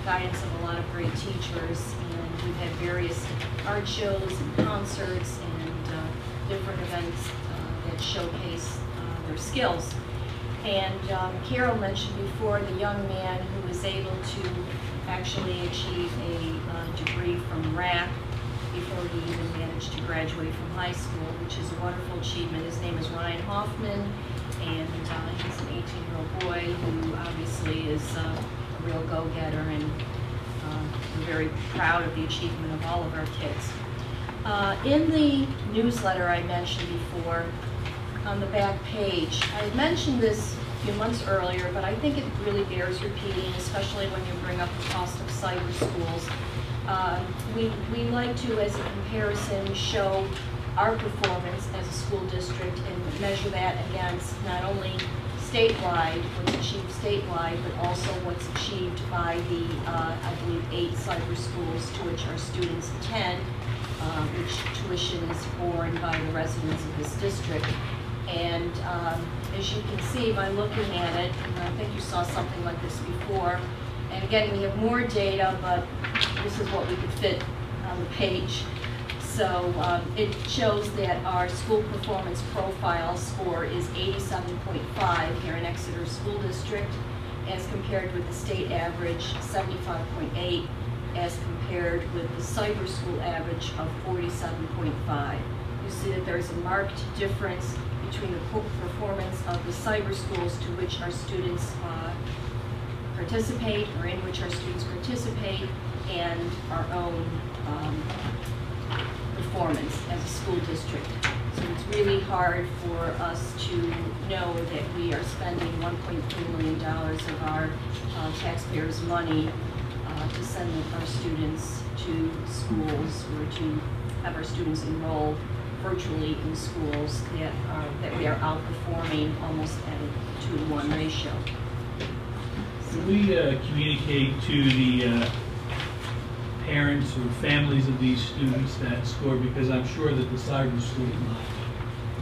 guidance of a lot of great teachers, and we've had various art shows and concerts and different events that showcase their skills. And Carol mentioned before the young man who was able to actually achieve a degree from RAC before he even managed to graduate from high school, which is a wonderful achievement. His name is Ryan Hoffman, and he's an 18-year-old boy who obviously is a real go-getter, and we're very proud of the achievement of all of our kids. In the newsletter I mentioned before, on the back page, I had mentioned this a few months earlier, but I think it really bears repeating, especially when you bring up the cost of cyber schools. We like to, as a comparison, show our performance as a school district and measure that against not only statewide, what's achieved statewide, but also what's achieved by the, I believe, 8 cyber schools to which our students attend, which tuition is borne by the residents of this district. And as you can see by looking at it, and I think you saw something like this before, and again, we have more data, but this is what we could fit on the page. So it shows that our school performance profile score is 87.5 here in Exeter School District, as compared with the state average 75.8, as compared with the cyber school average of 47.5. You see that there's a marked difference between the performance of the cyber schools to which our students participate, or in which our students participate, and our own performance as a school district. So it's really hard for us to know that we are spending $1.3 million of our taxpayers' money to send our students to schools, or to have our students enroll virtually in schools that we are outperforming almost at a 2-to-1 ratio. Do we communicate to the parents or families of these students that score? Because I'm sure that the cyber school is not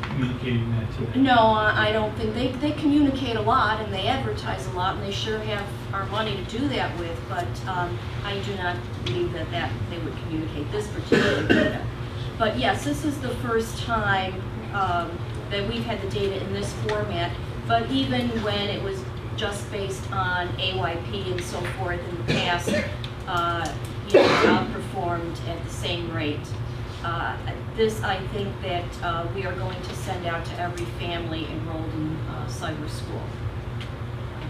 communicating that to them. No, I don't think they communicate a lot, and they advertise a lot, and they sure have our money to do that with. But I do not believe that they would communicate this particular data. But yes, this is the first time that we've had the data in this format. But even when it was just based on AYP and so forth in the past, outperformed at the same rate. This, I think that we are going to send out to every family enrolled in cyber school.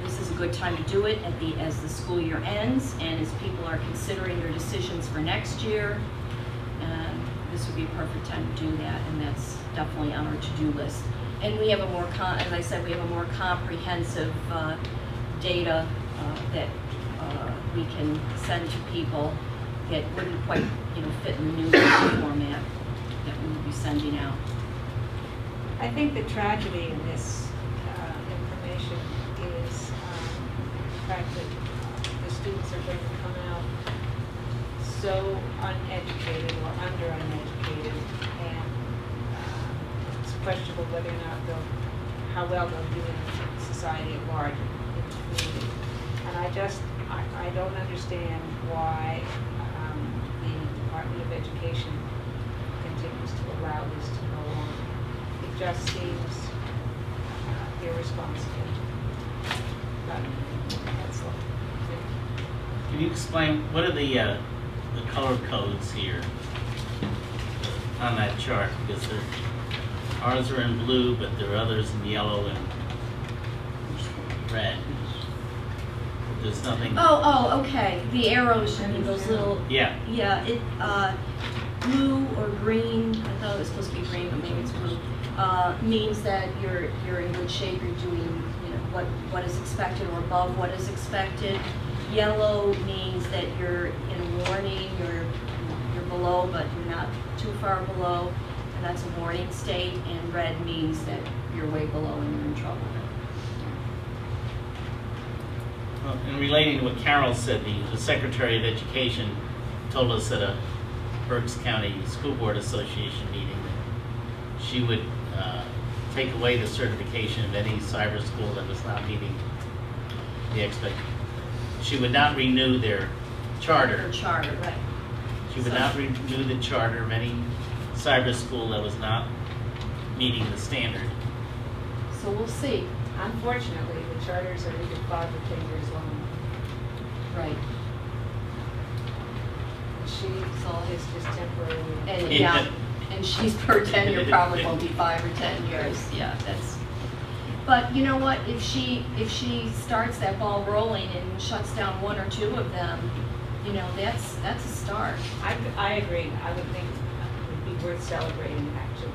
This is a good time to do it as the school year ends and as people are considering their decisions for next year. This would be a perfect time to do that, and that's definitely on our to-do list. And we have a more, as I said, we have a more comprehensive data that we can send to people that wouldn't quite, fit in the newsletter format that we would be sending out. I think the tragedy in this information is the fact that the students are going to come out so uneducated or under uneducated, and it's questionable whether or not how well they'll do in society at large, in the community. And I don't understand why the Department of Education continues to allow this to go on. It just seems irresponsible. But that's all. Can you explain, what are the color codes here on that chart? Because ours are in blue, but there are others in yellow and red. There's nothing. Oh, okay. The arrows, those little. Yeah. Yeah, blue or green. I thought it was supposed to be green, but maybe it's blue. Means that you're in good shape. You're doing, what is expected or above what is expected. Yellow means that you're in a warning. You're below, but you're not too far below, and that's a warning state. And red means that you're way below and you're in trouble. Well, in relating to what Carol said, the Secretary of Education told us at a Berks County School Board Association meeting that she would take away the certification of any cyber school that was not meeting the expectation. She would not renew their charter. Their charter, right. She would not renew the charter of any cyber school that was not meeting the standard. So we'll see. Unfortunately, the charters are either 5 or 10 years long. Right. Is just temporary. And yeah, and she's per tenure probably won't be 5 or 10 years. Yeah, that's. But you know what? If she starts that ball rolling and shuts down 1 or 2 of them, that's a start. I agree. I would think it would be worth celebrating, actually,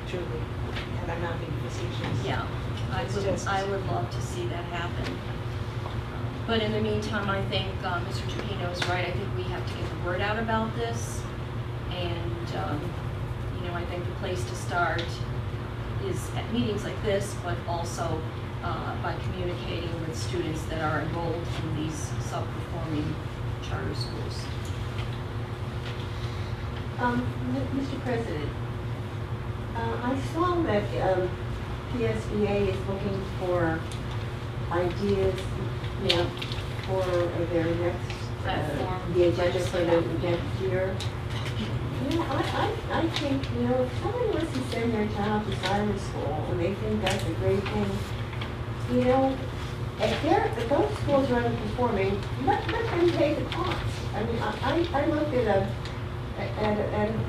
truly. And I'm not being facetious. Yeah, I would love to see that happen. But in the meantime, I think Mr. Trapino is right. I think we have to get the word out about this. And, I think the place to start is at meetings like this, but also by communicating with students that are enrolled in these sub-performing charter schools. Mr. President, I saw that PSBA is looking for ideas, for their next platform, the agenda for the next year. I think, if somebody wants to send their child to cyber school and they think that's a great thing, if those schools are underperforming, let them pay the cost. I mean, I looked at a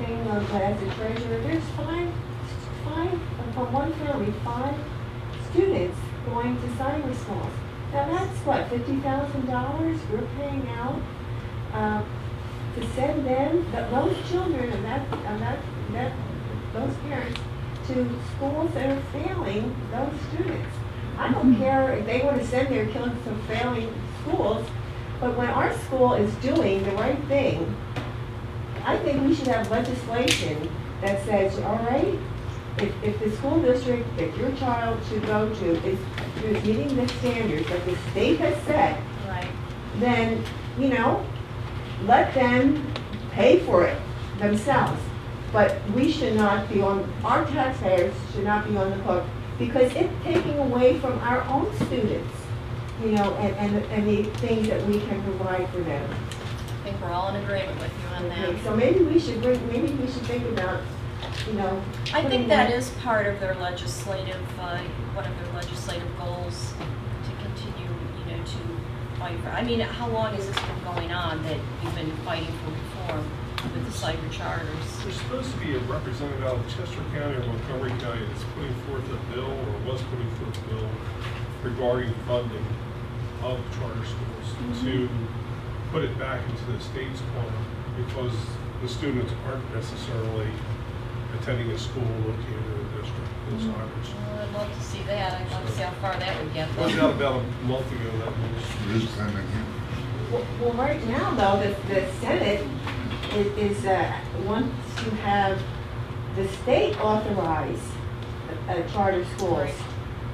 thing as a treasurer. There's five from one family, 5 students going to cyber schools. Now that's what, $50,000 we're paying out to send them, those children and those parents to schools that are failing those students. I don't care if they want to send their kids to failing schools, but when our school is doing the right thing, I think we should have legislation that says, all right, if the school district that your child should go to is meeting the standards that the state has set, right, then, let them pay for it themselves. But we should not be our taxpayers should not be on the hook, because it's taking away from our own students, and the things that we can provide for them. I think we're all in agreement with you on that. Okay, so maybe we should think about, I think that is part of their legislative, one of their legislative goals, to continue, to fight for. I mean, how long has this been going on that you've been fighting for reform? with the cyber charters. There's supposed to be a representative out of Chester County or Montgomery County that's putting forth a bill, or was putting forth a bill regarding funding of charter schools to put it back into the state's corner, because the students aren't necessarily attending a school located in the district in Cypress. Well, I'd love to see that. I'd love to see how far that would get. It was out about a month ago, that news. It is pending. Well, right now, though, the Senate is wants to have the state authorize charter schools.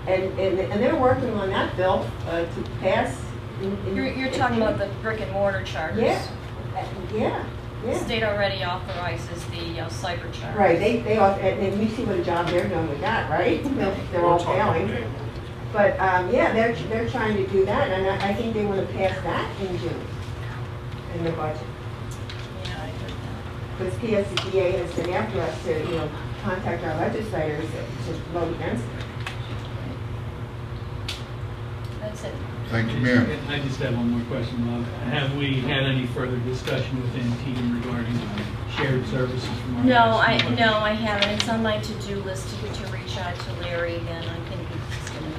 And they're working on that bill to pass. You're talking about the brick and mortar charters? Yeah. The state already authorizes the cyber charters. Right, and you see what a job they're doing with that, right? They're all failing. But, yeah, they're trying to do that, and I think they want to pass that in June, in the budget. Yeah, I heard that. Because PSCBA has been after us to, contact our legislators to vote against it. That's it. Thank you, ma'am. I just have one more question, Bob. Have we had any further discussion within team regarding shared services from our? No, I haven't. It's on my to-do list to reach out to Larry, and I think it's gonna,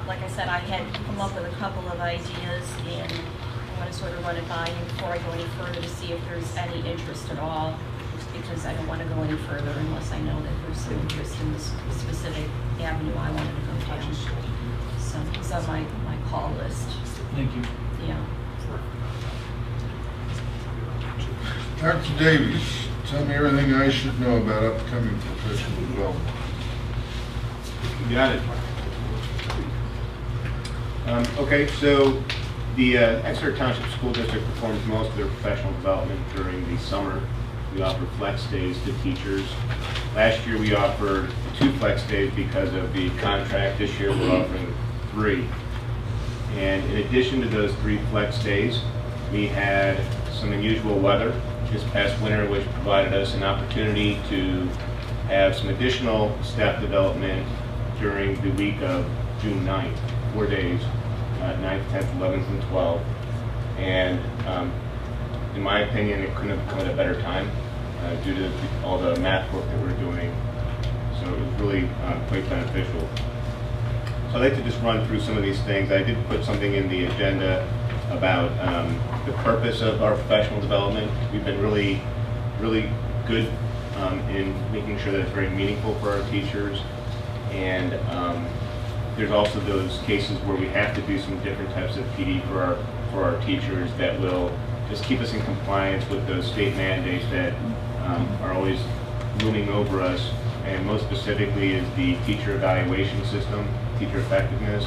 like I said, I had come up with a couple of ideas, and I want to sort of run it by you before I go any further to see if there's any interest at all, because I don't want to go any further unless I know that there's some interest in this specific avenue I wanted to go down. So it's on my call list. Thank you. Yeah. Dr. Davies, tell me everything I should know about upcoming professional development. You got it. Okay, so the Exeter Township School District performs most of their professional development during the summer. We offer flex days to teachers. Last year we offered 2 flex days because of the contract. This year we're offering 3. And in addition to those 3 flex days, we had some unusual weather this past winter, which provided us an opportunity to have some additional staff development during the week of June 9th, 4 days, 9th, 10th, 11th, and 12th. And in my opinion, it couldn't have come at a better time due to all the math work that we're doing. So it was really quite beneficial. So I'd like to just run through some of these things. I did put something in the agenda about the purpose of our professional development. We've been really, really good in making sure that it's very meaningful for our teachers. And there's also those cases where we have to do some different types of PD for our teachers that will just keep us in compliance with those state mandates that are always looming over us. And most specifically is the teacher evaluation system, teacher effectiveness,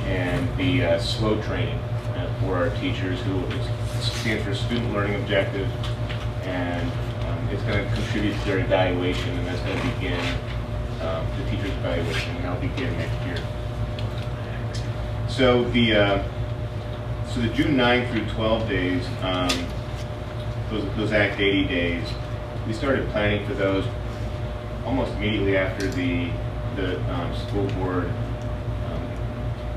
and the SLOW training for our teachers, who stands for Student Learning Objectives, and it's going to contribute to their evaluation, and that's going to begin the teacher's evaluation, and that'll begin next year. So the June 9 through 12 days, those Act 80 days, we started planning for those almost immediately after the school board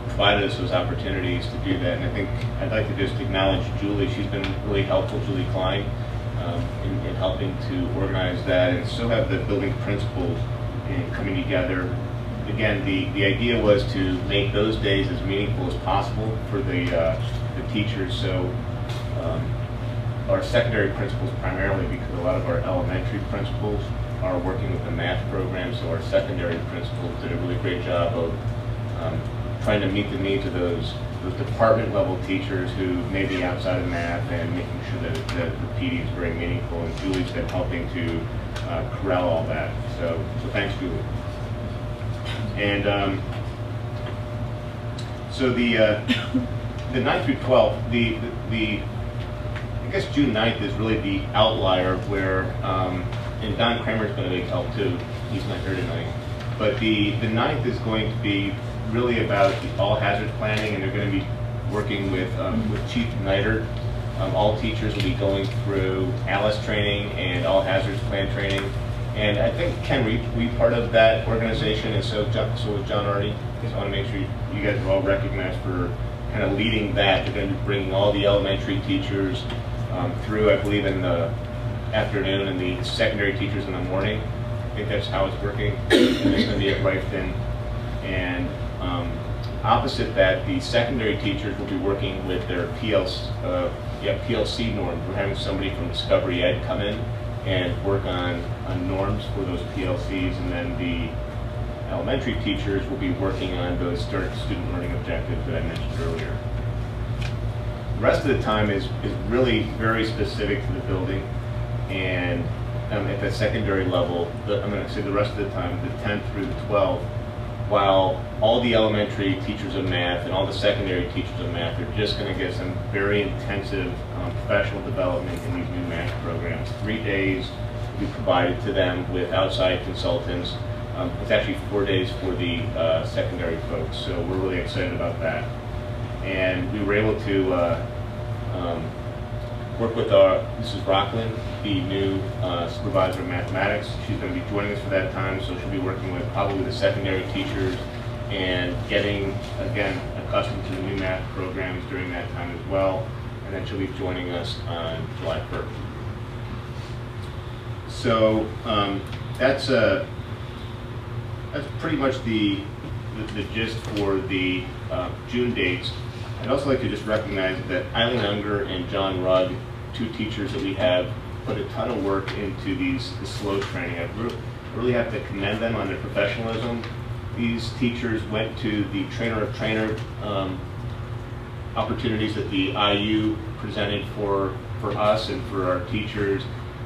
provided us those opportunities to do that. And I think I'd like to just acknowledge Julie. She's been really helpful, Julie Klein, in helping to organize that, and so have the building principals in coming together. Again, the idea was to make those days as meaningful as possible for the teachers. So our secondary principals primarily, because a lot of our elementary principals are working with the math program, so our secondary principals did a really great job of trying to meet the needs of those department level teachers who may be outside of math, and making sure that the PD is very meaningful. And Julie's been helping to corral all that. So thanks, Julie. And so the 9th through 12th, I guess June 9th is really the outlier where, and Don Kramer's been a big help too. He's not here tonight. But the 9th is going to be really about the all hazards planning, and they're going to be working with Chief Neidert. All teachers will be going through ALICE training and all hazards plan training. And I think Ken we part of that organization, and so is John Artie. I want to make sure you guys are all recognized for kind of leading that. They're going to be bringing all the elementary teachers through, I believe, in the afternoon, and the secondary teachers in the morning. I think that's how it's working. And it's going to be at Rifton. And opposite that, the secondary teachers will be working with their PLC norms. We're having somebody from Discovery Ed come in and work on norms for those PLCs, and then the elementary teachers will be working on those student learning objectives that I mentioned earlier. The rest of the time is really very specific to the building, and at the secondary level, I'm going to say the rest of the time, the 10th through the 12th, while all the elementary teachers of math and all the secondary teachers of math are just going to get some very intensive professional development in these new math programs. 3 days will be provided to them with outside consultants. It's actually 4 days for the secondary folks, so we're really excited about that. And we were able to work with Mrs. Rockland, the new supervisor of mathematics. She's going to be joining us for that time, so she'll be working with probably the secondary teachers and getting, again, accustomed to the new math programs during that time as well. And then she'll be joining us on July 1st. So that's pretty much the gist for the June dates. I'd also like to just recognize that Eileen Unger and John Rugg, two teachers that we have, put a ton of work into this slow training. I really have to commend them on their professionalism. These teachers went to the trainer of trainer opportunities that the IU presented for us and for our teachers.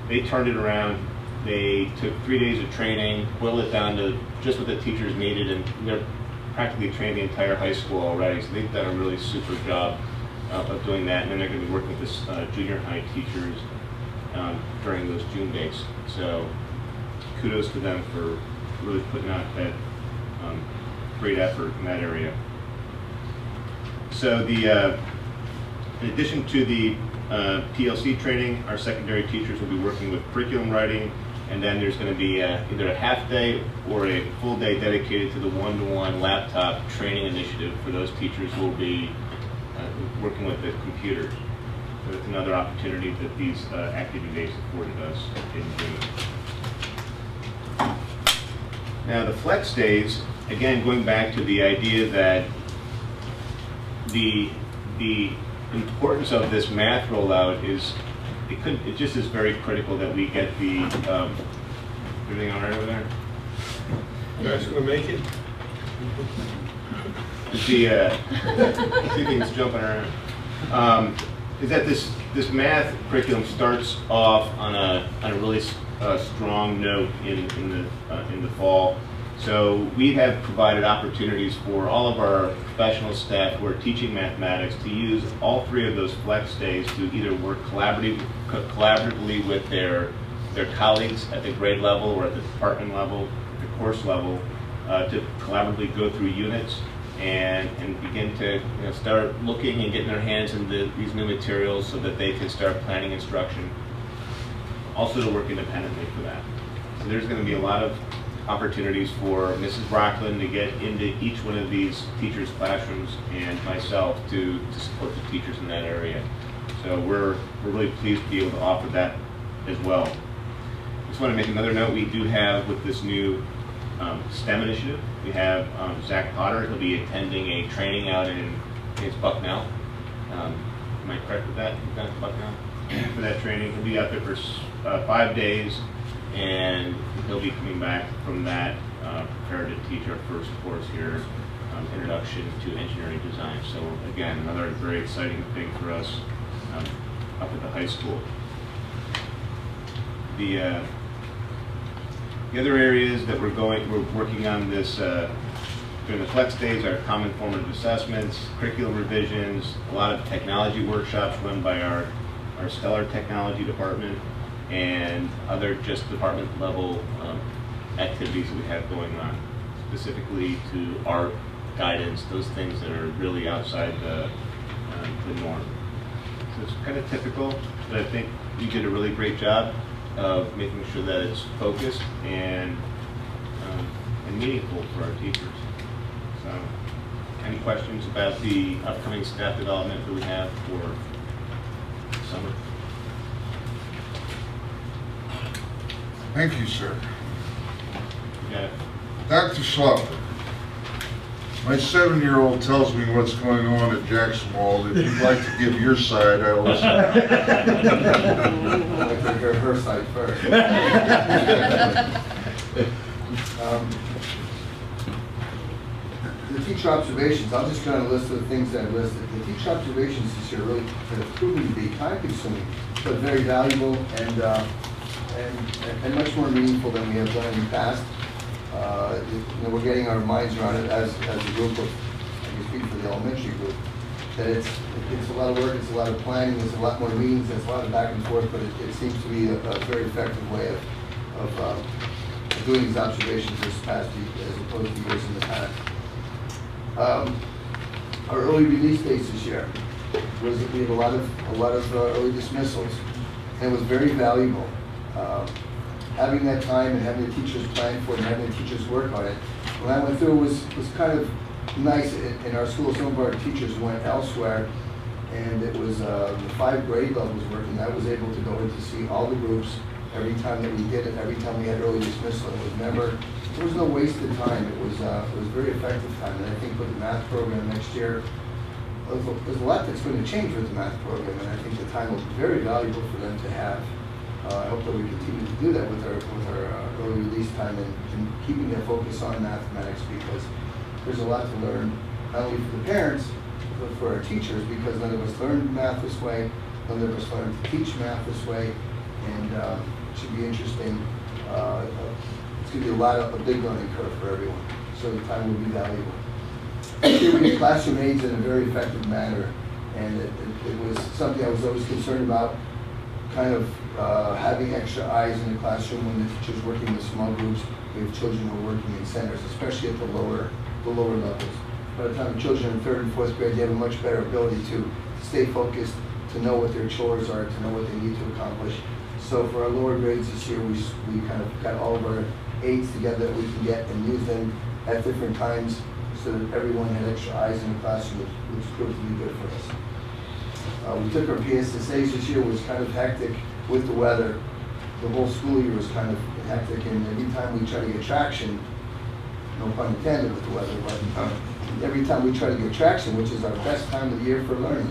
They turned it around. They took 3 days of training, boiled it down to just what the teachers needed, and they're practically trained the entire high school already. So they've done a really super job of doing that. And then they're going to be working with this junior high teachers during those June dates. So kudos to them for really putting out that great effort in that area. So in addition to the PLC training, our secondary teachers will be working with curriculum writing, and then there's going to be either a half day or a full day dedicated to the one-to-one laptop training initiative for those teachers who will be working with the computers. So it's another opportunity that these activity days afforded us in June. Now the flex days, again, going back to the idea that the importance of this math rollout is, it just is very critical that we get the, everything all right over there? You guys gonna make it? See things jumping around. Is that this math curriculum starts off on a really strong note in the fall. So we have provided opportunities for all of our professional staff who are teaching mathematics to use all 3 of those flex days to either work collaboratively with their colleagues at the grade level or at the department level, at the course level, to collaboratively go through units and begin to start looking and getting their hands into these new materials so that they can start planning instruction. Also to work independently for that. So there's going to be a lot of opportunities for Mrs. Rockland to get into each one of these teachers' classrooms and myself to support the teachers in that area. So we're really pleased to be able to offer that as well. I just want to make another note. We do have, with this new STEM initiative, we have Zach Potter. He'll be attending a training out in Bucknell. Am I correct with that? You've gone to Bucknell for that training. He'll be out there for 5 days, and he'll be coming back from that prepared to teach our first course here, Introduction to Engineering Design. So again, another very exciting thing for us up at the high school. The other areas that we're working on this during the flex days are common formative assessments, curriculum revisions, a lot of technology workshops run by our Stellar Technology Department, and other just department level activities that we have going on, specifically to art, guidance, those things that are really outside the norm. So it's kind of typical, but I think we did a really great job of making sure that it's focused and meaningful for our teachers. So, any questions about the upcoming staff development that we have for summer? Thank you, sir. Yeah. Dr. Schlaffer, my 7-year-old tells me what's going on at Jackson Wald. If you'd like to give your side, I'll listen. I'd like to hear her side first. The teacher observations, I'll just go on a list of the things that I've listed. The teacher observations this year really have proven to be time-consuming, but very valuable and much more meaningful than we have done in the past. We're getting our minds around it as a group of, I can speak for the elementary group, that it's a lot of work, it's a lot of planning, there's a lot more meetings, there's a lot of back and forth, but it seems to be a very effective way of doing these observations this past week as opposed to years in the past. Our early release dates this year was that we had a lot of early dismissals, and it was very valuable. Having that time and having the teachers plan for it and having the teachers work on it. When I went through, it was kind of nice. In our school, some of our teachers went elsewhere, and it was the 5 grade levels working. I was able to go in to see all the groups every time that we did it, every time we had early dismissal. There was no wasted time. It was very effective time. And I think with the math program next year, there's a lot that's going to change with the math program, and I think the time will be very valuable for them to have. I hope that we continue to do that with our early release time and keeping their focus on mathematics, because there's a lot to learn, not only for the parents, but for our teachers, because none of us learned math this way, none of us learned to teach math this way, and it should be interesting. It's going to be a big learning curve for everyone, so the time will be valuable. Here we get classroom aids in a very effective manner, and it was something I was always concerned about, kind of having extra eyes in the classroom when the teacher's working with small groups. We have children who are working in centers, especially at the lower levels. By the time the children are in 3rd and 4th grade, they have a much better ability to stay focused, to know what their chores are, to know what they need to accomplish. So for our lower grades this year, we kind of got all of our aids together that we can get and use them at different times so that everyone had extra eyes in the classroom, which proved to be good for us. We took our PSSAs this year, was kind of hectic with the weather. The whole school year was kind of hectic, and every time we try to get traction, no pun intended with the weather, but every time we try to get traction, which is our best time of the year for learning,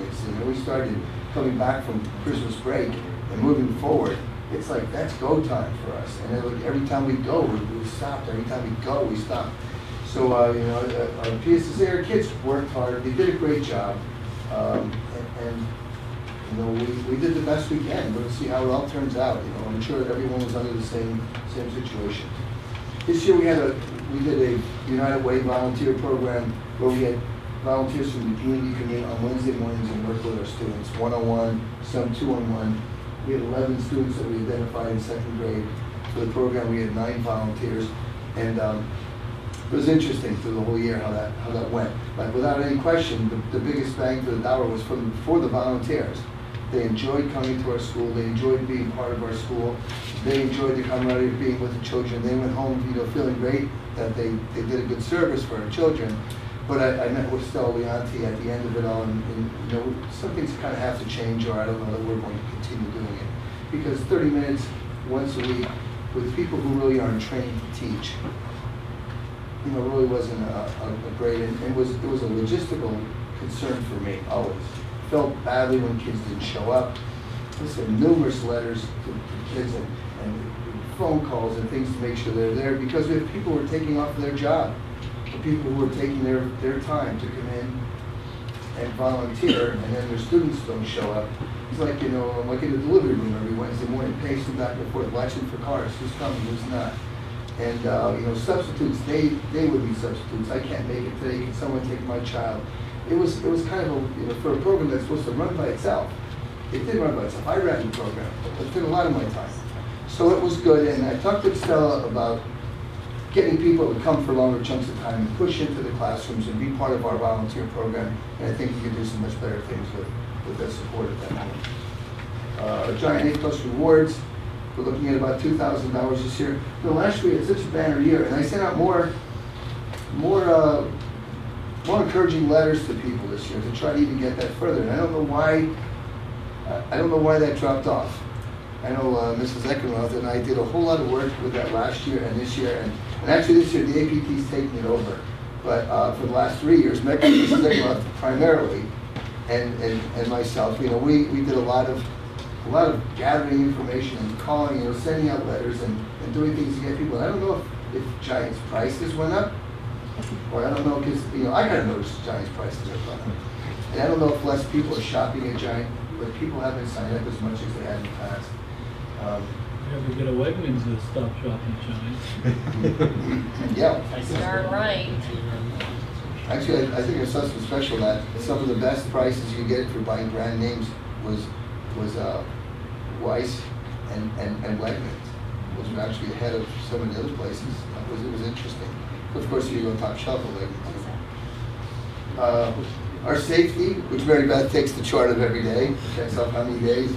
we started coming back from Christmas break and moving forward, it's like that's go time for us. And every time we go, we stopped. Every time we go, we stopped. So our PSSA, our kids worked hard. They did a great job, we did the best we can. We'll see how it all turns out. I'm sure that everyone was under the same situation. This year we did a United Way volunteer program where we had volunteers from the community come in on Wednesday mornings and work with our students, 1-on-1, some 2-on-1. We had 11 students that we identified in 2nd grade. For the program, we had 9 volunteers, and it was interesting through the whole year how that went. Like without any question, the biggest bang for the dollar was for the volunteers. They enjoyed coming to our school. They enjoyed being part of our school. They enjoyed the camaraderie of being with the children. They went home, feeling great that they did a good service for our children. But I met with Stella Leonti at the end of it all, and some things kind of have to change, or I don't know that we're going to continue doing it. Because 30 minutes once a week with people who really aren't trained to teach, really wasn't a great, and it was a logistical concern for me always. Felt badly when kids didn't show up. I sent numerous letters to kids and phone calls and things to make sure they're there, because we have people who are taking off their job, the people who are taking their time to come in and volunteer, and then their students don't show up. It's like, I'm like in the delivery room every Wednesday morning, pacing back and forth, watching for cars, who's coming, who's not. And, substitutes, they would be substitutes. I can't make it today, can someone take my child? It was kind of for a program that's supposed to run by itself. It did run by itself. I ran the program. It took a lot of my time. So it was good, and I talked with Stella about getting people to come for longer chunks of time and push into the classrooms and be part of our volunteer program, and I think we can do some much better things with their support at that point. Giant A+ rewards, we're looking at about $2,000 this year. Last year we had such a banner year, and I sent out more encouraging letters to people this year to try to even get that further. And I don't know why that dropped off. I know Mrs. Eckenroth and I did a whole lot of work with that last year and this year, and actually this year the APT's taking it over. But for the last 3 years, Mrs. Eckenroth primarily, and myself, we did a lot of gathering information and calling, sending out letters and doing things to get people. And I don't know if Giant's prices went up, or I don't know, because I gotta notice Giant's prices have gone up. And I don't know if less people are shopping at Giant, but people haven't signed up as much as they had in the past. You ever get a Wegmans that stop shopping at Giant? Yeah. Darn right. Actually, I think I saw some special that some of the best prices you get for buying brand names was Weiss and Wegmans, which were actually ahead of some of the other places. It was interesting. Of course, you go top shelf at Wegmans. Our safety, which Mary Beth takes the chart of every day, checks off how many days.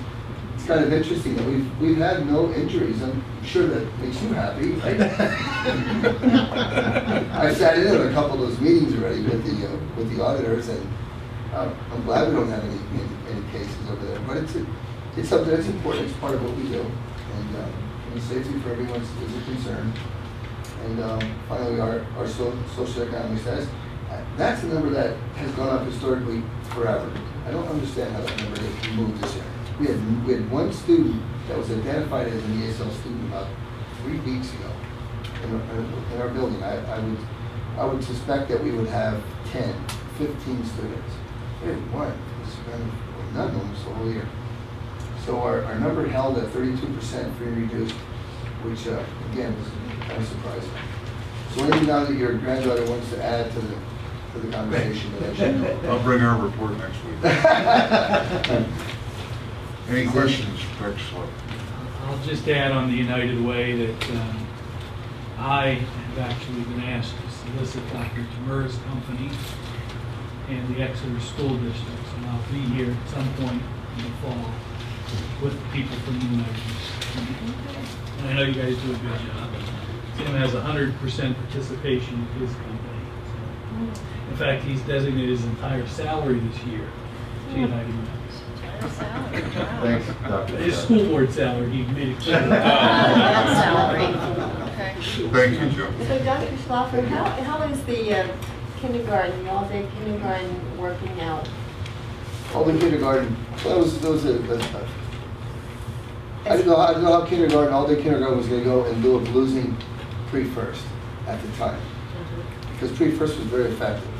It's kind of interesting that we've had no injuries. I'm sure that makes you happy, right? I sat in on a couple of those meetings already with the auditors, and I'm glad we don't have any cases over there. But it's something that's important. It's part of what we do, and safety for everyone is a concern. And finally, our socioeconomic status. That's a number that has gone up historically forever. I don't understand how that number has moved this year. We had one student that was identified as an ESL student about 3 weeks ago in our building. I would suspect that we would have 10, 15 students. We had one. It's kind of none almost the whole year. So our number held at 32% free and reduced, which again was kind of surprising. So anything now that your granddaughter wants to add to the conversation that I should know? I'll bring our report next week. Any questions, Dr. Slaughter? I'll just add on the United Way that I have actually been asked to solicit Dr. Tamura's company and the Exeter School District, and I'll be here at some point in the fall with people from the United Way. And I know you guys do a good job. Tim has 100% participation with his company. So, in fact, he's designated his entire salary this year to United Way. Thanks, Dr. His school board salary, he made it clear. Thank you, Joe. So Dr. Schlaffer, how is the kindergarten, the all-day kindergarten working out? All-day kindergarten, that was I didn't know how kindergarten, all-day kindergarten was going to go and do a bluesing pre-first at the time. Because pre-first was very effective.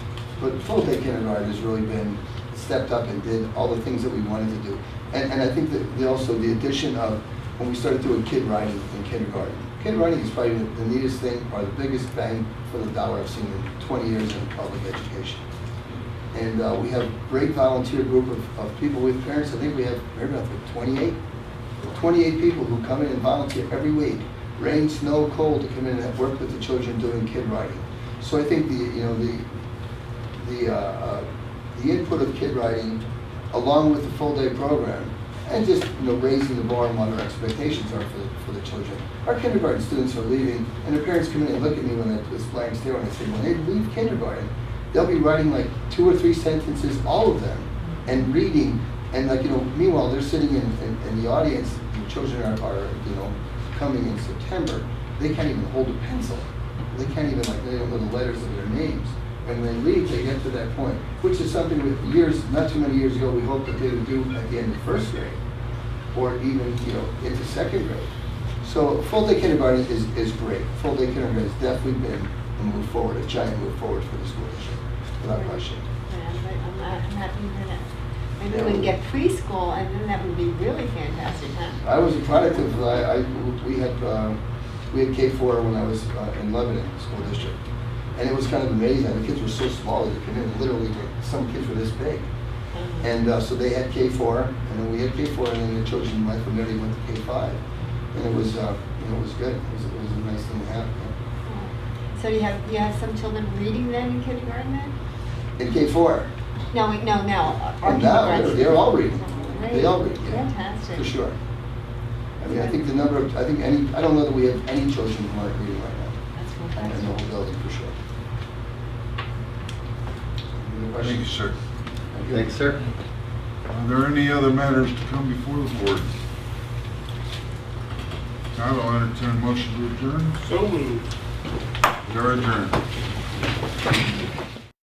But full-day kindergarten has really been stepped up and did all the things that we wanted to do. And I think that also the addition of when we started doing kid writing in kindergarten. Kid writing is probably the neatest thing or the biggest bang for the dollar I've seen in 20 years in public education. And we have a great volunteer group of people with parents. I think we have maybe about 28 people who come in and volunteer every week, rain, snow, cold, to come in and work with the children doing kid writing. So I think the input of kid writing, along with the full day program, and just raising the bar on what our expectations are for the children. Our kindergarten students are leaving, and their parents come in and look at me when I this blank stare, and I say, when they leave kindergarten, they'll be writing like 2 or 3 sentences, all of them, and reading, and meanwhile they're sitting in the audience. The children are coming in September. They can't even hold a pencil. They can't even they don't know the letters of their names. And when they leave, they get to that point, which is something with not too many years ago, we hoped that they would do at the end of 1st grade, or even into 2nd grade. So full day kindergarten is great. Full day kindergarten has definitely been a move forward, a giant move forward for the school district, without question. I'm happy with that. Maybe we can get preschool, and then that would be really fantastic, huh? I was a product of we had K4 when I was in Lebanon School District. And it was kind of amazing. The kids were so small that they came in literally, some kids were this big. And so they had K4, and then we had K4, and then the children went from there, they went to K5. And it was, it was good. It was a nice thing to have. Yeah. So you have some children reading then in kindergarten then? In K4? No. Oh, no, they're all reading. Great. They all read, yeah. Fantastic. For sure. I mean, I think I don't know that we have any children who aren't reading right now. That's fantastic. In the whole building, for sure. Thank you, sir. Thanks, sir. Are there any other matters to come before the board? Now I'll entertain a motion to adjourn. So moved. We are adjourned.